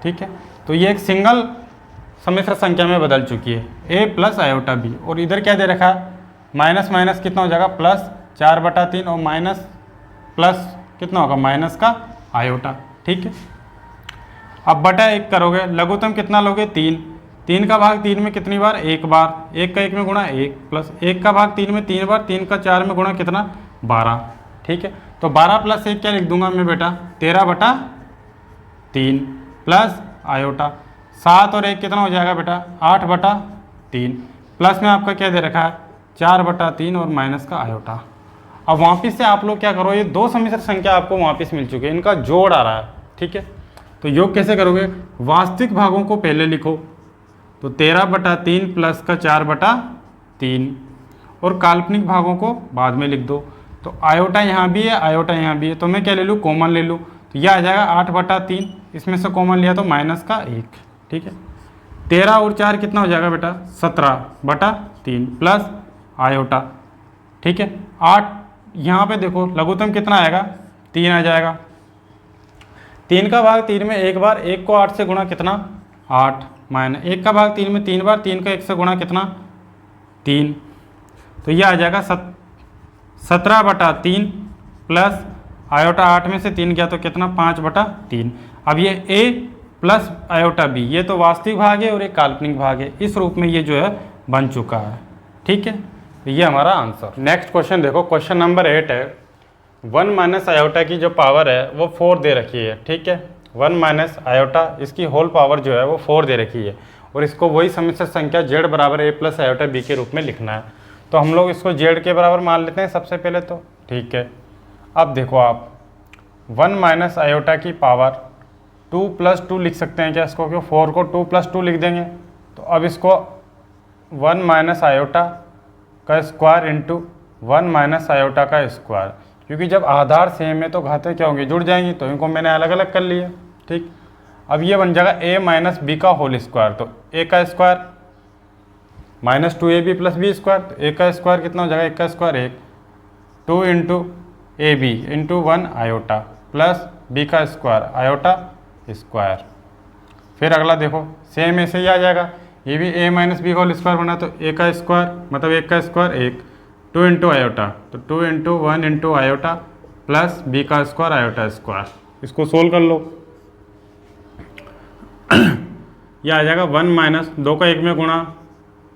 A: ठीक है, तो ये एक सिंगल सम्मिश्र संख्या में बदल चुकी है, a प्लस आयोटा b। और इधर क्या दे रखा है, माइनस माइनस कितना हो जाएगा प्लस 4/3 और माइनस प्लस कितना होगा माइनस का आयोटा। ठीक है, अब बटा 1 करोगे, लघुत्तम कितना लोगे 3। 3 का भाग 3 में कितनी बार, 1 बार। 1 का 1 में गुणा 1 प्लस 1 का भाग 3 में 3 बार। 3 का 4 में गुणा कितना 12। ठीक है, तो 12 प्लस 1 क्या लिख दूंगा मैं बेटा 13/3 प्लस आयोटा 7 और 1 कितना हो जाएगा बेटा 8/3 प्लस में आपका क्या दे रखा है 4/3 और माइनस का आयोटा। अब वापिस से आप लोग क्या करो, ये दो सम्मिश्र संख्या आपको वापिस मिल चुके हैं, इनका जोड़ आ रहा है। ठीक है, तो योग कैसे करोगे, वास्तविक भागों को पहले लिखो, तो 13/3 प्लस का 4/3 और काल्पनिक भागों को बाद में लिख दो। तो आयोटा यहाँ भी है, आयोटा यहाँ भी है, तो मैं क्या ले लूँ कॉमन ले लूँ, तो यह आ जाएगा 8/3, इसमें से कॉमन लिया तो माइनस का 1। ठीक है, 13 और 4 कितना हो जाएगा बेटा 17/3 प्लस आयोटा ठीक है। 8 यहाँ पे देखो लघुत्तम कितना आएगा, 3 आ जाएगा। 3 का भाग 3 में एक बार, 1 को 8 से गुणा कितना 8, माइनस 1 का भाग 3 में 3 बार, 3 का 1 से गुणा कितना 3, तो ये आ जाएगा 17/3 प्लस आयोटा 8 में से 3 गया तो कितना 5/3। अब ये a प्लस आयोटा b ये तो वास्तविक भाग है और एक काल्पनिक भाग है, इस रूप में ये जो है बन चुका है। ठीक है, तो ये हमारा आंसर। नेक्स्ट क्वेश्चन देखो, क्वेश्चन नंबर 8 है। 1 माइनस आयोटा की जो पावर है वो 4 दे रखी है। ठीक है, 1 माइनस आयोटा इसकी होल पावर जो है वो 4 दे रखी है और इसको वही समिश्र संख्या z बराबर a प्लस आयोटा b के रूप में लिखना है। तो हम लोग इसको z के बराबर मान लेते हैं सबसे पहले तो। ठीक है, अब देखो आप 1 माइनस आयोटा की पावर 2 प्लस 2 लिख सकते हैं क्या इसको, क्यों 4 को 2 प्लस 2 लिख देंगे। तो अब इसको 1 माइनस आयोटा का स्क्वायर इंटू 1 माइनस आयोटा का स्क्वायर, क्योंकि जब आधार सेम है तो घातें क्या होंगी, जुड़ जाएंगी, तो इनको मैंने अलग अलग कर लिया। ठीक, अब ये बन जाएगा a माइनस बी का होल स्क्वायर, तो a का square minus 2ab plus b square, तो a का स्क्वायर कितना हो जाएगा, 1 का square 1, 2 into a b into 1 iota plus b का स्क्वायर आयोटा स्क्वायर। फिर अगला देखो सेम ऐसे ही आ जाएगा, ये भी a माइनस बी का होल स्क्वायर बना, तो a का स्क्वायर मतलब 1 का स्क्वायर 1, 2 इंटू आयोटा, तो 2 into 1 into iota plus b का स्क्वायर आयोटा स्क्वायर। इसको सोल्व कर लो, यह आ जाएगा 1 माइनस 2 का 1 में गुणा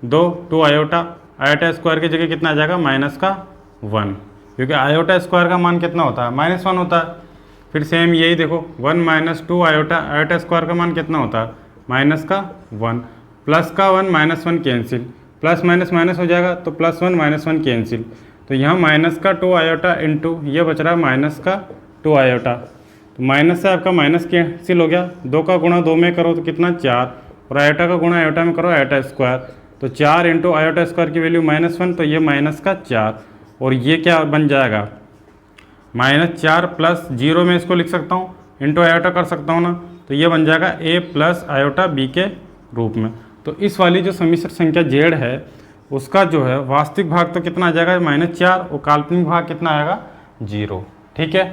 A: 2 2 आयोटा, आयोटा स्क्वायर की जगह कितना आ जाएगा माइनस का 1, क्योंकि आयोटा स्क्वायर का मान कितना होता है -1 होता है। फिर सेम यही देखो 1 माइनस 2 आयोटा, आयोटा स्क्वायर का मान कितना होता है माइनस का 1, प्लस का 1 minus 1 cancel, plus minus minus हो जाएगा तो प्लस 1 माइनस 1 कैंसिल, तो यहाँ माइनस का 2 आयोटा इंटू ये बच रहा है माइनस का 2 आयोटा, तो माइनस से आपका माइनस कैंसिल हो गया, 2 का गुणा 2 में करो तो कितना 4, और आयोटा का गुणा आयोटा में करो आयोटा स्क्वायर, तो 4 इंटू आयोटा स्क्वायर की वैल्यू -1, तो ये माइनस का 4, और ये क्या बन जाएगा -4 प्लस 0 में इसको लिख सकता हूँ, इंटू आयोटा कर सकता हूँ ना, तो ये बन जाएगा a प्लस आयोटा b के रूप में। तो इस वाली जो समिश्र संख्या z है उसका जो है वास्तविक भाग तो कितना आ जाएगा -4 और काल्पनिक भाग कितना आएगा 0। ठीक है,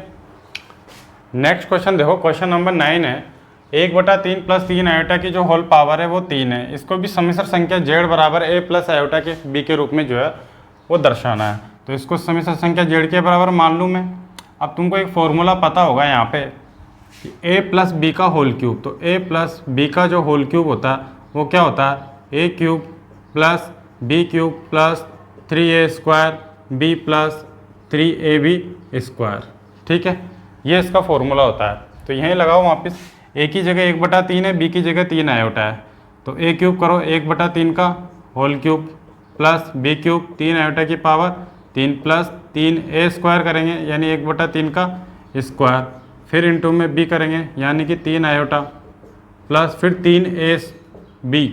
A: नेक्स्ट क्वेश्चन देखो, क्वेश्चन नंबर 9 है। 1/3 प्लस 3 आयोटा की जो होल पावर है वो 3 है, इसको भी समिश्र संख्या z बराबर a प्लस आयोटा के b के रूप में जो है वो दर्शाना है। तो इसको समिश्र संख्या z के बराबर मान लूँ मैं। अब तुमको एक फॉर्मूला पता होगा यहाँ पे कि a प्लस बी का होल क्यूब, तो a प्लस बी का जो होल क्यूब होता है वो क्या होता है a cube plus b cube plus 3a square b plus 3ab square. ठीक है, ये इसका फॉर्मूला होता है। तो यहीं लगाओ वापस, a की जगह 1/3 है, b की जगह 3 आयोटा है, तो a क्यूब करो 1/3 का whole cube plus b cube 3 iota की पावर 3 प्लस 3a स्क्वायर करेंगे यानी 1/3 का स्क्वायर, फिर इंटू में b करेंगे यानी कि 3 आयोटा प्लस फिर 3ab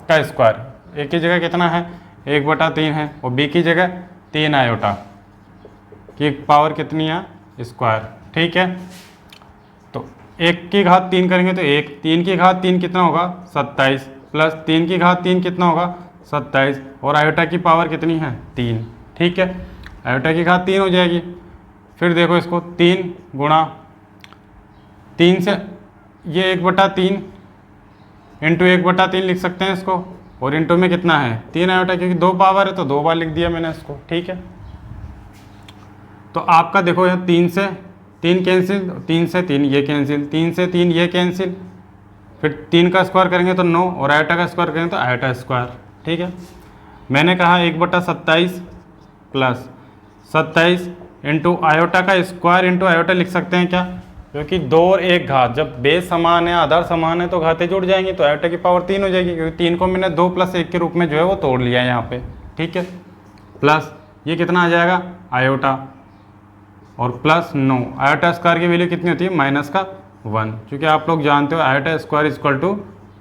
A: का स्क्वायर, a की जगह कितना है 1/3 है और b की जगह 3 आयोटा की पावर कितनी है स्क्वायर। ठीक है, तो 1 की घात 3 करेंगे तो 1, 3 की घात 3 कितना होगा 27, प्लस 3 की घात 3 कितना होगा 27, और आयोटा की पावर कितनी है 3। ठीक है, आयोटा की घात 3 हो जाएगी। फिर देखो इसको 3 गुणा 3 से ये 1/3 इंटू 1/3 लिख सकते हैं इसको, और इंटू में कितना है 3 आयोटा, क्योंकि 2 पावर है तो 2 बार लिख दिया मैंने इसको। ठीक है, तो आपका देखो यहाँ 3 से 3 कैंसिल, 3 से 3 ये कैंसिल, 3 से 3 ये कैंसिल, फिर 3 का स्क्वायर करेंगे तो 9, और आयोटा का स्क्वायर करेंगे तो आयोटा स्क्वायर। ठीक है, मैंने कहा 1/27 प्लस 27 इंटू आयोटा का स्क्वायर इंटू आयोटा लिख सकते हैं क्या, क्योंकि 2 और 1 घात जब बेस समान है आधार समान है तो घातें जुड़ जाएंगी, तो आयोटा की पावर 3 हो जाएगी, क्योंकि 3 को मैंने 2 + 1 के रूप में जो है वो तोड़ लिया है यहाँ पे। ठीक है, प्लस ये कितना आ जाएगा आयोटा और प्लस 9, आयोटा स्क्वायर की वैल्यू कितनी होती है -1, क्योंकि आप लोग जानते हो आयोटा स्क्वायर इक्वल टू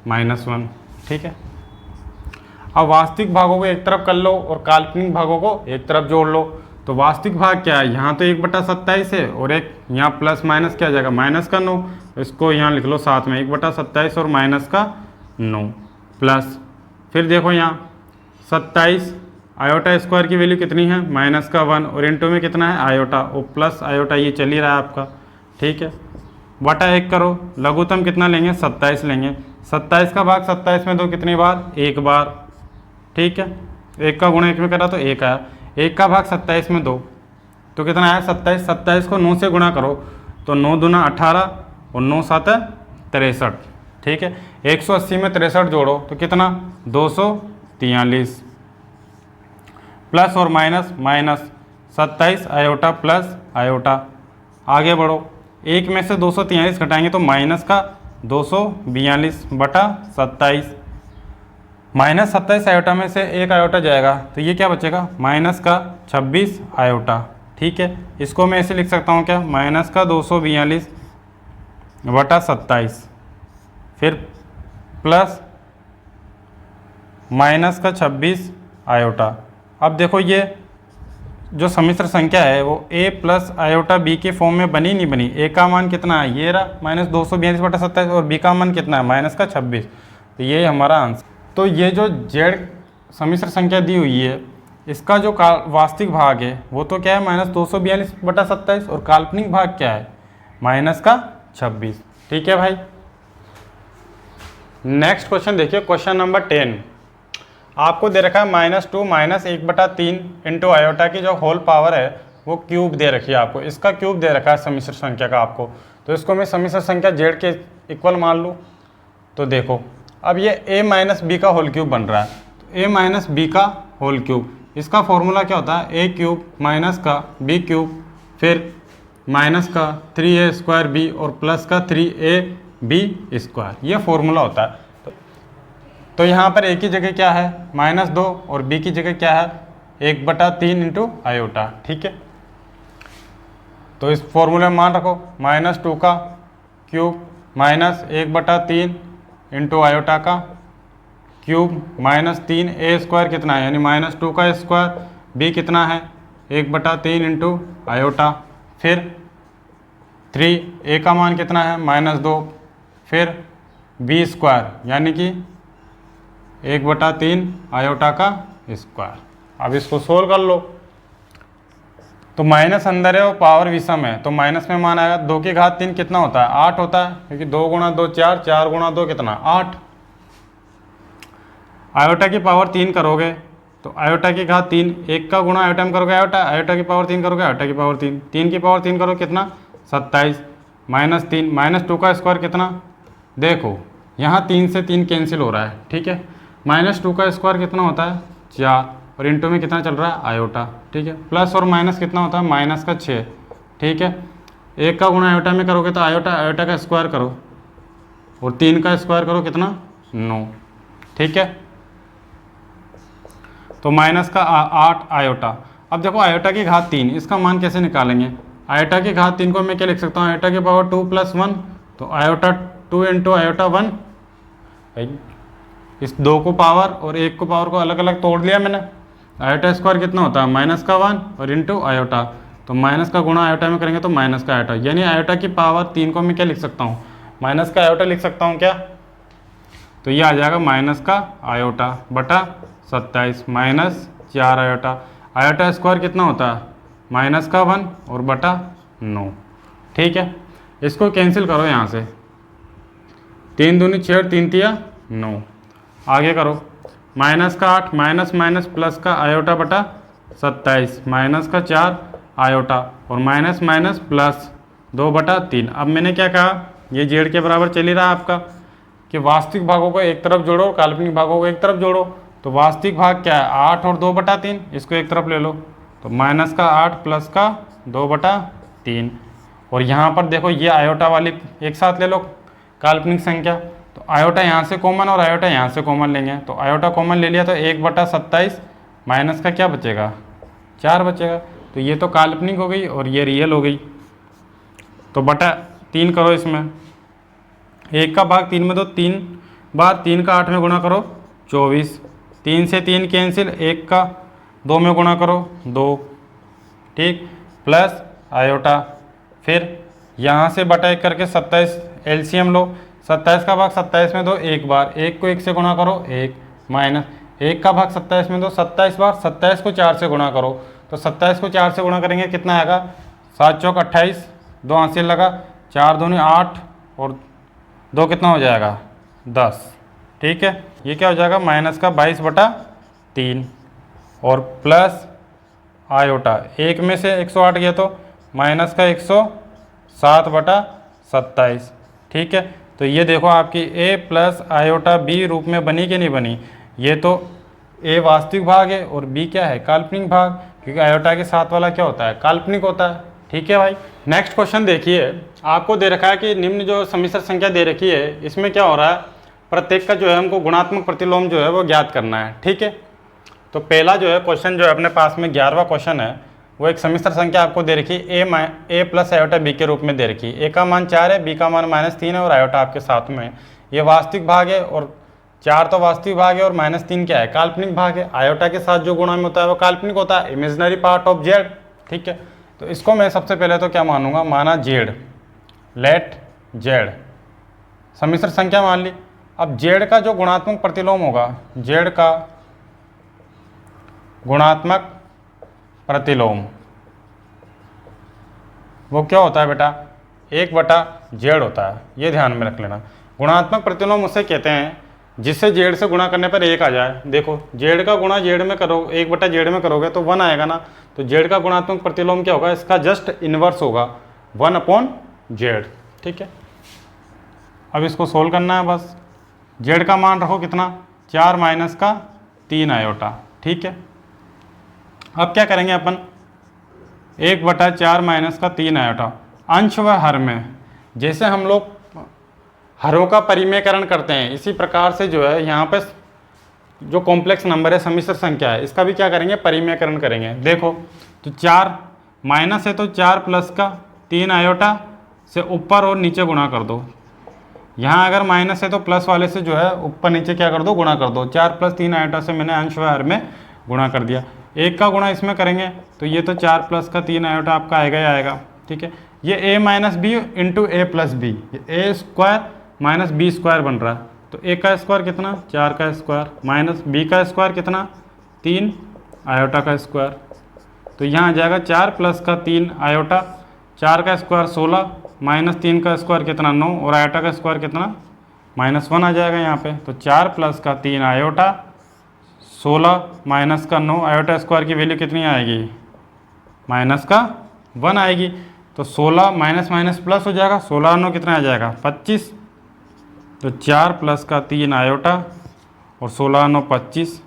A: -1। ठीक है, अब वास्तविक भागों को एक तरफ कर लो और काल्पनिक भागों को एक तरफ जोड़ लो। तो वास्तविक भाग क्या है, यहाँ तो 1/27 है और एक यहाँ प्लस माइनस क्या आ जाएगा -9, इसको यहाँ लिख लो साथ में 1/27 और -9 प्लस, फिर देखो यहाँ 27 आयोटा स्क्वायर की वैल्यू कितनी है -1 और इंटू में कितना है आयोटा और प्लस आयोटा ये चल ही रहा है आपका, ठीक है। बटा 1 करो, लघुत्तम कितना लेंगे 27 लेंगे। 27 का भाग 27 में दो कितनी बार, एक बार, ठीक है। 1 का गुणा 1 में करा तो 1 आया। 1 का भाग 27 में दो तो कितना आया 27। 27 को 9 से गुणा करो तो 9 दूना 18 और 9 7 63, ठीक है। 180 में 63 जोड़ो तो कितना 243, प्लस और minus minus 27 iota plus iota, आगे बढ़ो। 1 में से 243 घटाएंगे तो माइनस का 242 बटा 27, माइनस 27 आयोटा में से एक आयोटा जाएगा तो ये क्या बचेगा माइनस का 26 आयोटा, ठीक है। इसको मैं ऐसे लिख सकता हूँ क्या, माइनस का 242 बटा 27, फिर प्लस माइनस का 26 आयोटा। अब देखो ये जो सम्मिश्र संख्या है वो a प्लस आयोटा b के फॉर्म में बनी नहीं बनी। a का मान कितना है ये रहा -242 बटा 27 और b का मान कितना है माइनस का 26, तो ये हमारा आंसर। तो ये जो z सम्मिश्र संख्या दी हुई है इसका जो वास्तविक भाग है वो तो क्या है -242 बटा 27 और काल्पनिक भाग क्या है माइनस का 26, ठीक है भाई। नेक्स्ट क्वेश्चन देखिए, क्वेश्चन नंबर 10 आपको दे रखा है -2 -1 बटा 3 इंटू आयोटा की जो होल पावर है वो क्यूब दे रखी है आपको। इसका क्यूब दे रखा है सम्मिश्र संख्या का आपको, तो इसको मैं सम्मिश्र संख्या z के इक्वल मान लूँ तो देखो अब ये a माइनस बी का होल क्यूब बन रहा है, तो a माइनस बी का होल क्यूब, इसका फॉर्मूला क्या होता है a क्यूब माइनस का b क्यूब फिर माइनस का 3a स्क्वायर b और प्लस का 3ab स्क्वायर, ये फॉर्मूला होता है। तो यहाँ पर a की जगह क्या है -2 और b की जगह क्या है 1 बटा 3 इंटू आयोटा, ठीक है। तो इस फॉर्मूले में मान रखो -2 का क्यूब -1 बटा 3 इंटू आयोटा का क्यूब -3a स्क्वायर कितना है यानी -2 का स्क्वायर, b कितना है 1 बटा 3 इंटू आयोटा, फिर 3a का मान कितना है -2, फिर b स्क्वायर यानी कि 1 बटा 3 आयोटा का स्क्वायर। अब इसको सोल्व कर लो तो माइनस अंदर है और पावर विषम है तो माइनस में मान आएगा। 2 की घात 3 कितना होता है 8 होता है, क्योंकि 2 गुणा 2 4, 4 गुणा 2 कितना 8। आयोटा की पावर 3 करोगे तो आयोटा की घात 3, 1 का गुणा आयोटा में करोगे आयोटा, आयोटा की पावर 3 करोगे आयोटा की पावर 3, 3 की पावर 3 करो कितना 27, -3 -2 का स्क्वायर कितना, देखो यहाँ 3 से 3 कैंसिल हो रहा है, ठीक है। -2 का स्क्वायर कितना होता है 4 और इंटू में कितना चल रहा है आयोटा, ठीक है। प्लस और माइनस कितना होता है माइनस का 6, ठीक है। 1 का गुणा आयोटा में करोगे तो आयोटा आयोटा का स्क्वायर करो और 3 का स्क्वायर करो कितना 9, ठीक है। तो माइनस का 8 आयोटा। अब देखो आयोटा की घात 3 इसका मान कैसे निकालेंगे, आयोटा की घात 3 को मैं क्या लिख सकता हूँ आयोटा की पावर 2 + 1, तो आयोटा 2 इंटू आयोटा 1, इस 2 को पावर और 1 को पावर को अलग अलग तोड़ लिया मैंने। आयोटा स्क्वायर कितना होता है -1 और इंटू आयोटा, तो माइनस का गुणा आयोटा में करेंगे तो माइनस का आयोटा, यानी आयोटा की पावर 3 को मैं क्या लिख सकता हूँ माइनस का आयोटा लिख सकता हूँ क्या, तो ये आ जाएगा माइनस का आयोटा बटा 27 -4 आयोटा। आयोटा स्क्वायर कितना होता है -1 और बटा 9, ठीक है। इसको कैंसिल करो यहाँ से, 3 दूनी 6 3 तिया 9, आगे करो माइनस का 8 माइनस माइनस प्लस का आयोटा बटा 27 माइनस का 4 आयोटा और माइनस माइनस प्लस 2 बटा 3। अब मैंने क्या कहा ये जेड के बराबर चल ही रहा आपका कि वास्तविक भागों को एक तरफ जोड़ो काल्पनिक भागों को एक तरफ जोड़ो। तो वास्तविक भाग क्या है 8 और 2 बटा 3, इसको एक तरफ ले लो तो माइनस का 8 प्लस का 2 बटा 3 और यहाँ पर देखो ये आयोटा वाली एक साथ ले लो काल्पनिक संख्या, तो आयोटा यहाँ से कॉमन और आयोटा यहाँ से कॉमन लेंगे, तो आयोटा कॉमन ले लिया तो 1 बटा 27 माइनस का क्या बचेगा 4 बचेगा, तो ये तो काल्पनिक हो गई और ये रियल हो गई। तो बटा 3 करो इसमें, 1 का भाग 3 में दो 3 बार, 3 का 8 में गुणा करो 24, 3 से 3 कैंसिल, 1 का 2 में गुणा करो 2, ठीक, प्लस आयोटा, फिर यहाँ से बटा 1 करके 27 एलसीएम लो, 27 का भाग 27 में दो 1 बार, 1 को 1 से गुणा करो 1 माइनस 1 का भाग 27 में, तो 27 बार 27 को 4 से गुणा करो, तो 27 को 4 से गुणा करेंगे कितना आएगा, 7 चौक 28, 2 हासिल लगा, 4 दूनी 8 और 2 कितना हो जाएगा 10। ठीक है, ये क्या हो जाएगा माइनस का 22/3 और प्लस आयोटा 1 में से 108 गया तो माइनस का 107/27। ठीक है, तो ये देखो आपकी a प्लस आयोटा b रूप में बनी कि नहीं बनी। ये तो a वास्तविक भाग है और b क्या है काल्पनिक भाग, क्योंकि आयोटा के साथ वाला क्या होता है काल्पनिक होता है। ठीक है भाई, नेक्स्ट क्वेश्चन देखिए, आपको दे रखा है कि निम्न जो सम्मिश्र संख्या दे रखी है इसमें क्या हो रहा है, प्रत्येक का जो है हमको गुणात्मक प्रतिलोम जो है वो ज्ञात करना है। ठीक है, तो पहला जो है क्वेश्चन जो है अपने पास में 11वां क्वेश्चन है, वो एक सम्मिश्र संख्या आपको दे रखी है a प्लस आयोटा b के रूप में दे रखी है। a का मान 4 है, b का मान -3 है और आयोटा आपके साथ में है। ये वास्तविक भाग है और 4 तो वास्तविक भाग है और -3 क्या है काल्पनिक भाग है। आयोटा के साथ जो गुणा में होता है वो काल्पनिक होता है, इमेजिनरी पार्ट ऑफ z। ठीक है, तो इसको मैं सबसे पहले तो क्या मानूंगा, माना z, लेट z सम्मिश्र संख्या मान ली। अब z का जो गुणात्मक प्रतिलोम होगा, z का गुणात्मक प्रतिलोम वो क्या होता है बेटा, 1/z होता है, ये ध्यान में रख लेना। गुणात्मक प्रतिलोम उसे कहते हैं जिससे z से गुणा करने पर 1 आ जाए। देखो z का गुणा z में करो, 1/z में करोगे तो 1 आएगा ना, तो z का गुणात्मक प्रतिलोम क्या होगा, इसका जस्ट इनवर्स होगा 1/z। ठीक है, अब इसको सोल्व करना है बस। z का मान रखो कितना, 4 माइनस का 3 आयोटा। ठीक है, अब क्या करेंगे अपन, 1/4 माइनस का 3 आयोटा अंश व हर में। जैसे हम लोग हरों का परिमेयकरण करते हैं इसी प्रकार से जो है यहाँ पे जो कॉम्प्लेक्स नंबर है सम्मिश्र संख्या है इसका भी क्या करेंगे परिमेयकरण करेंगे। देखो तो 4 माइनस है तो 4 प्लस का 3 आयोटा से ऊपर और नीचे गुणा कर दो। यहाँ अगर माइनस है तो प्लस वाले से जो है ऊपर नीचे क्या कर दो गुणा कर दो। 4 प्लस 3 आयोटा से मैंने अंश व हर में गुणा कर दिया। 1 का गुणा इसमें करेंगे तो ये तो 4 प्लस का 3 आयोटा आपका आएगा ही आएगा। ठीक है, ये a minus b into a plus b, a square minus b square बन रहा है। तो a का स्क्वायर कितना, 4 का स्क्वायर माइनस b का स्क्वायर कितना, 3 आयोटा का स्क्वायर। तो यहाँ आ जाएगा 4 प्लस का 3 आयोटा, 4 का स्क्वायर 16 माइनस 3 का स्क्वायर कितना 9 और आयोटा का स्क्वायर कितना -1 आ जाएगा यहाँ पे। तो 4 प्लस का 3 आयोटा 16 माइनस का 9, आयोटा स्क्वायर की वैल्यू कितनी आएगी -1 आएगी। तो 16 माइनस माइनस प्लस हो जाएगा, 16 9 कितना आ जाएगा 25। तो 4 प्लस का 3 आयोटा और 16 9 25।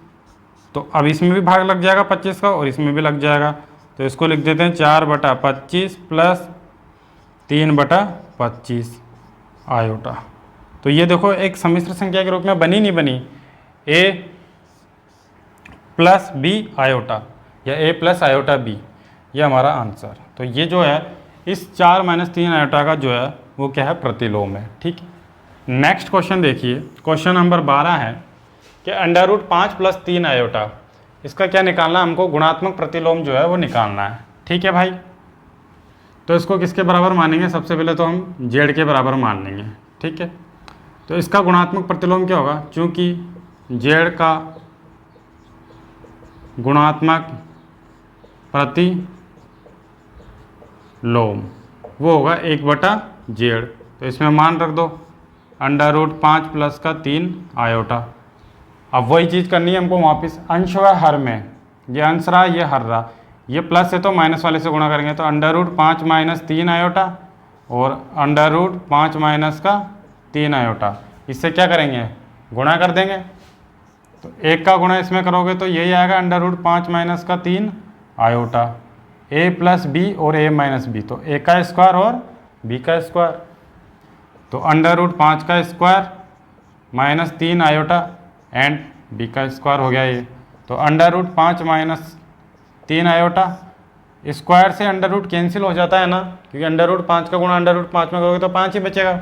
A: तो अब इसमें भी भाग लग जाएगा 25 का और इसमें भी लग जाएगा। तो इसको लिख देते हैं 4/25 प्लस 3/25 आयोटा। तो ये देखो एक सम्मिश्र संख्या के रूप में बनी नहीं बनी, a प्लस बी आयोटा या a प्लस आयोटा b, ये हमारा आंसर। तो ये जो है इस 4 माइनस 3 आयोटा का जो है वो क्या है प्रतिलोम है। ठीक, नेक्स्ट क्वेश्चन देखिए, क्वेश्चन नंबर 12 है कि √5 प्लस 3 आयोटा, इसका क्या निकालना है, हमको गुणात्मक प्रतिलोम जो है वो निकालना है। ठीक है भाई, तो इसको किसके बराबर मानेंगे, सबसे पहले तो हम z के बराबर मान लेंगे। ठीक है, तो इसका गुणात्मक प्रतिलोम क्या होगा, चूँकि z का गुणात्मक प्रतिलोम वो होगा 1/z। तो इसमें मान रख दो √5 प्लस का 3 आयोटा। अब वही चीज़ करनी है हमको वापस अंश व हर में, ये अंश रहा ये हर रहा, ये प्लस है तो माइनस वाले से गुणा करेंगे। तो √5 माइनस 3 आयोटा और √5 माइनस का 3 आयोटा, इससे क्या करेंगे गुणा कर देंगे। तो 1 का गुणा इसमें करोगे तो यही आएगा √5 माइनस का 3 आयोटा, a प्लस बी और a माइनस बी, तो a का स्क्वायर और b का स्क्वायर। तो √5 का square minus 3 iota and b का स्क्वायर हो गया ये। तो √5 माइनस 3 आयोटा, स्क्वायर से अंडर कैंसिल हो जाता है ना, क्योंकि √5 का गुणा √5 में करोगे तो 5 ही बचेगा।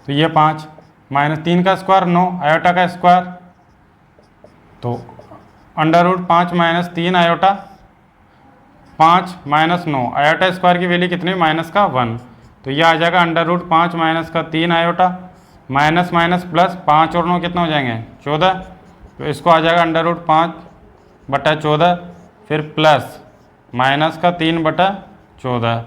A: तो ये 5 माइनस 3 का स्क्वायर 9 आयोटा का स्क्वायर, तो √5 minus 3 iota 5 minus 9 iota square की वैल्यू कितनी माइनस का 1। तो ये आ जाएगा √5 माइनस का 3 आयोटा माइनस माइनस प्लस, 5 और 9 कितना हो जाएंगे 14, तो इसको आ जाएगा अंडर रूट 5/14, फिर प्लस माइनस का 3/14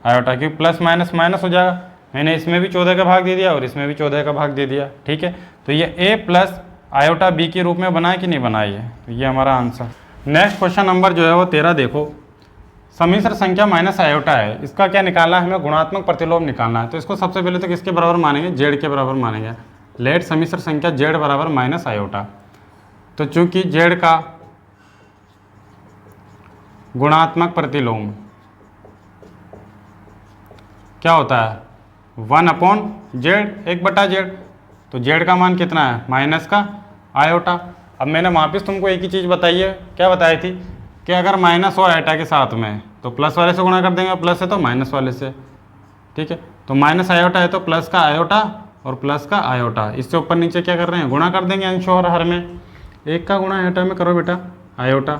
A: आयोटा, क्योंकि प्लस माइनस माइनस हो जाएगा, मैंने इसमें भी 14 का भाग दे दिया और इसमें भी 14 का भाग दे दिया, ठीक है। तो ये a प्लस आयोटा b के रूप में बना है कि नहीं बना है, तो ये हमारा आंसर। नेक्स्ट क्वेश्चन नंबर जो है वो 13 देखो, सम्मिश्र संख्या माइनस आयोटा है, इसका क्या निकालना है हमें, गुणात्मक प्रतिलोम निकालना है। तो इसको सबसे पहले तो किसके बराबर मानेंगे, जेड के बराबर मानेंगे। लेट सम्मिश्र संख्या जेड बराबर माइनस आयोटा, तो चूंकि जेड का गुणात्मक प्रतिलोम क्या होता है 1/z, 1/z, तो z का मान कितना है माइनस का आयोटा। अब मैंने वापस तुमको एक ही चीज़ बताई है, क्या बताई थी कि अगर माइनस हो आयोटा के साथ में तो प्लस वाले से गुणा कर देंगे, प्लस है तो माइनस वाले से, ठीक है। तो माइनस आयोटा है तो प्लस का आयोटा और प्लस का आयोटा, इससे ऊपर नीचे क्या कर रहे हैं गुणा कर देंगे अंश और हर में। 1 का गुणा आयोटा में करो बेटा आयोटा,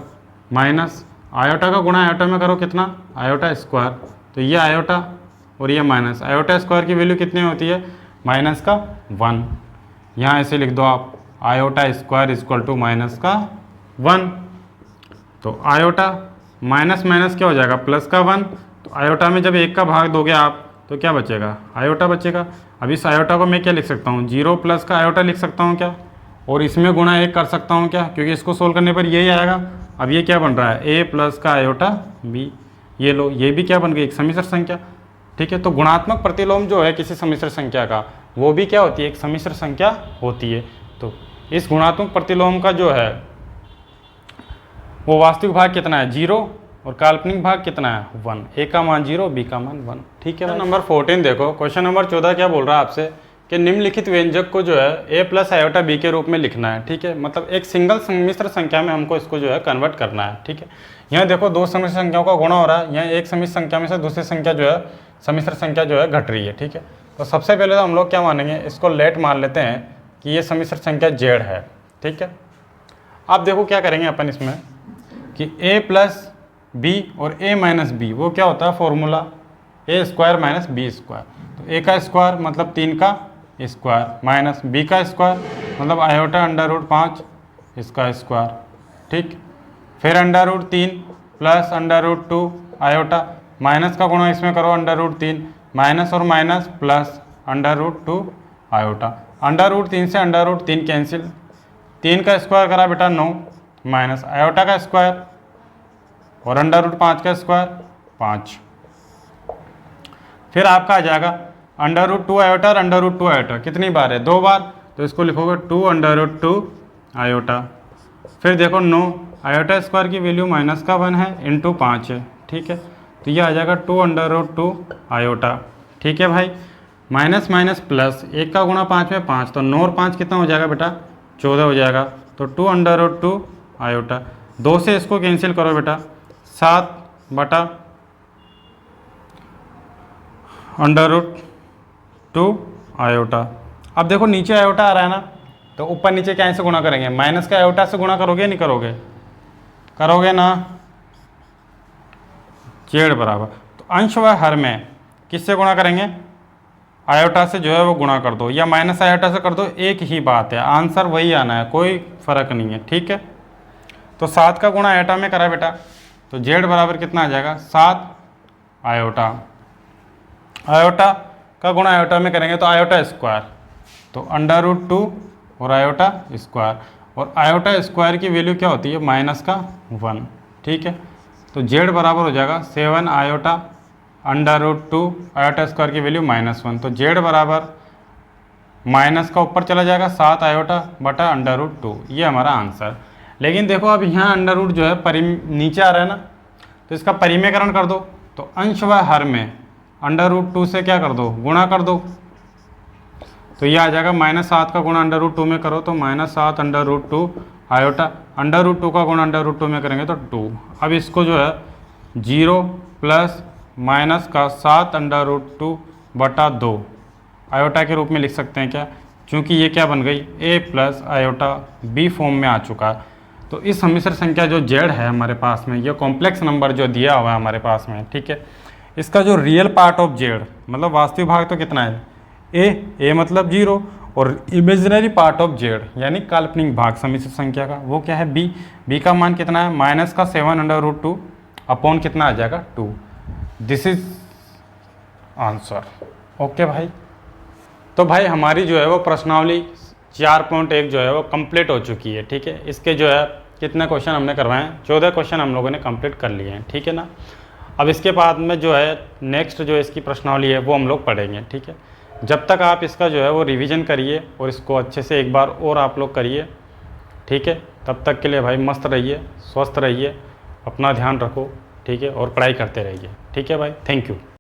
A: माइनस आयोटा का गुणा आयोटा में करो कितना आयोटा स्क्वायर, तो ये आयोटा और ये माइनस, आयोटा स्क्वायर की वैल्यू कितनी होती है माइनस का 1, यहाँ ऐसे लिख दो आप iota square equal to minus का 1। तो आयोटा माइनस माइनस क्या हो जाएगा प्लस का 1, तो आयोटा में जब 1 का भाग दोगे आप तो क्या बचेगा आयोटा बचेगा। अब इस आयोटा को मैं क्या लिख सकता हूँ 0 प्लस का आयोटा लिख सकता हूँ क्या, और इसमें गुणा 1 कर सकता हूँ क्या, क्योंकि इसको सोल्व करने पर यही आएगा। अब ये क्या बन रहा है a प्लस का आयोटा b, ये लो ये भी क्या बन गई एक सम्मिश्र संख्या, ठीक है। तो गुणात्मक प्रतिलोम जो है किसी सम्मिश्र संख्या का वो भी क्या होती है एक सम्मिश्र संख्या होती है। तो इस गुणात्मक प्रतिलोम का जो है वो वास्तविक भाग कितना है 0 और काल्पनिक भाग कितना है 1, a का मान 0 b का मान 1, ठीक है। नंबर 14 देखो, क्वेश्चन नंबर 14 क्या बोल रहा है आपसे कि निम्नलिखित व्यंजक को जो है a प्लस आयोटा b के रूप में लिखना है, ठीक है। मतलब एक सिंगल सम्मिश्र संख्या में हमको इसको जो है कन्वर्ट करना है, ठीक है। यहाँ देखो दो सम्मिश्र संख्याओं का गुणा हो रहा है, यहाँ एक सम्मिश्र संख्या में से दूसरी संख्या जो है सम्मिश्र संख्या जो है घट रही है, ठीक है। तो सबसे पहले तो हम लोग क्या मानेंगे इसको लेट मान लेते हैं कि ये सम्मिश्र संख्या जेड है, ठीक है। अब देखो क्या करेंगे अपन इसमें कि a प्लस बी और a माइनस बी वो क्या होता है formula a square minus b square, तो a का स्क्वायर मतलब 3 का स्क्वायर माइनस b का स्क्वायर मतलब आयोटा अंडर रूट 5 इसका स्क्वायर, ठीक। फिर under root 3 plus under root 2 iota, minus का गुणा इसमें करो अंडर रूट 3, माइनस और minus plus under root 2 iota, under root 3 से अंडर रूट 3 कैंसिल, 3 का स्क्वायर करा बेटा 9 माइनस आयोटा का स्क्वायर और अंडर रूट 5 का स्क्वायर 5। फिर आपका आ जाएगा अंडर रूट 2 आयोटा और अंडर रूट 2 आयोटा कितनी बार है 2 बार, तो इसको लिखोगे 2 अंडर रूट 2 आयोटा। फिर देखो 9 आयोटा स्क्वायर की वैल्यू माइनस का 1 है इंटू 5 है, ठीक है। तो ये आ जाएगा 2 अंडर रूट 2 आयोटा, ठीक है भाई। माइनस माइनस प्लस 1 का गुणा 5 में 5, तो 9 और 5 कितना हो जाएगा बेटा 14 हो जाएगा, तो 2 अंडर रूट 2 आयोटा। 2 से इसको कैंसिल करो बेटा 7 बटा अंडर रूट 2 आयोटा। अब देखो नीचे आयोटा आ रहा है ना, तो ऊपर नीचे क्या से गुणा करेंगे माइनस का आयोटा से गुणा करोगे नहीं करोगे, करोगे ना जेड बराबर, तो अंश व हर में किससे गुणा करेंगे आयोटा से जो है वो गुणा कर दो या माइनस आयोटा से कर दो, एक ही बात है, आंसर वही आना है, कोई फर्क नहीं है, ठीक है। तो 7 का गुणा आयोटा में करा बेटा, तो जेड बराबर कितना आ जाएगा 7 आयोटा, आयोटा का गुणा आयोटा में करेंगे तो आयोटा स्क्वायर, तो अंडर रूट 2 और आयोटा स्क्वायर, और आयोटा स्क्वायर की वैल्यू क्या होती है माइनस का 1, ठीक है। तो जेड बराबर हो जाएगा 7 iota under root 2 iota square की वैल्यू -1, तो जेड बराबर माइनस का ऊपर चला जाएगा 7 आयोटा बटा अंडर रूट 2, ये हमारा आंसर। लेकिन देखो अब यहाँ अंडर रूट जो है नीचे आ रहा है ना, तो इसका परिमेयकरण कर दो, तो अंश व हर में अंडर रूट 2 से क्या कर दो गुणा कर दो, तो ये आ जाएगा -7 का गुणा अंडर रूट 2 में करो तो -7 under root 2 iota, under root 2 का गुणा अंडर रूट 2 में करेंगे तो 2। अब इसको जो है 0 प्लस माइनस का 7 अंडर रूट 2 बटा 2 आयोटा के रूप में लिख सकते हैं क्या, क्योंकि ये क्या बन गई a plus iota b form में आ चुका है। तो इस सम्मिश्र संख्या जो जेड है हमारे पास में, ये कॉम्प्लेक्स नंबर जो दिया हुआ है हमारे पास में, ठीक है, इसका जो रियल पार्ट ऑफ जेड मतलब वास्तविक भाग तो कितना है a मतलब 0 और इमेजिनरी पार्ट ऑफ जेड यानी काल्पनिक भाग समिश्र संख्या का वो क्या है बी। बी का मान कितना है माइनस का 7/√2 अपॉन कितना आ जाएगा 2। This is answer. ओके भाई, तो भाई हमारी जो है वो प्रश्नावली 4.1 जो है वो कंप्लीट हो चुकी है। ठीक है, इसके जो है कितने क्वेश्चन हमने करवाए हैं, 14 क्वेश्चन हम लोगों ने कंप्लीट कर लिए हैं। ठीक है ना, अब इसके बाद में जो है नेक्स्ट जो इसकी प्रश्नावली है वो हम लोग पढ़ेंगे। ठीक है, जब तक आप इसका जो है वो रिवीजन करिए और इसको अच्छे से एक बार और आप लोग करिए। ठीक है, तब तक के लिए भाई मस्त रहिए, स्वस्थ रहिए, अपना ध्यान रखो। ठीक है, और पढ़ाई करते रहिए। ठीक है भाई, थैंक यू।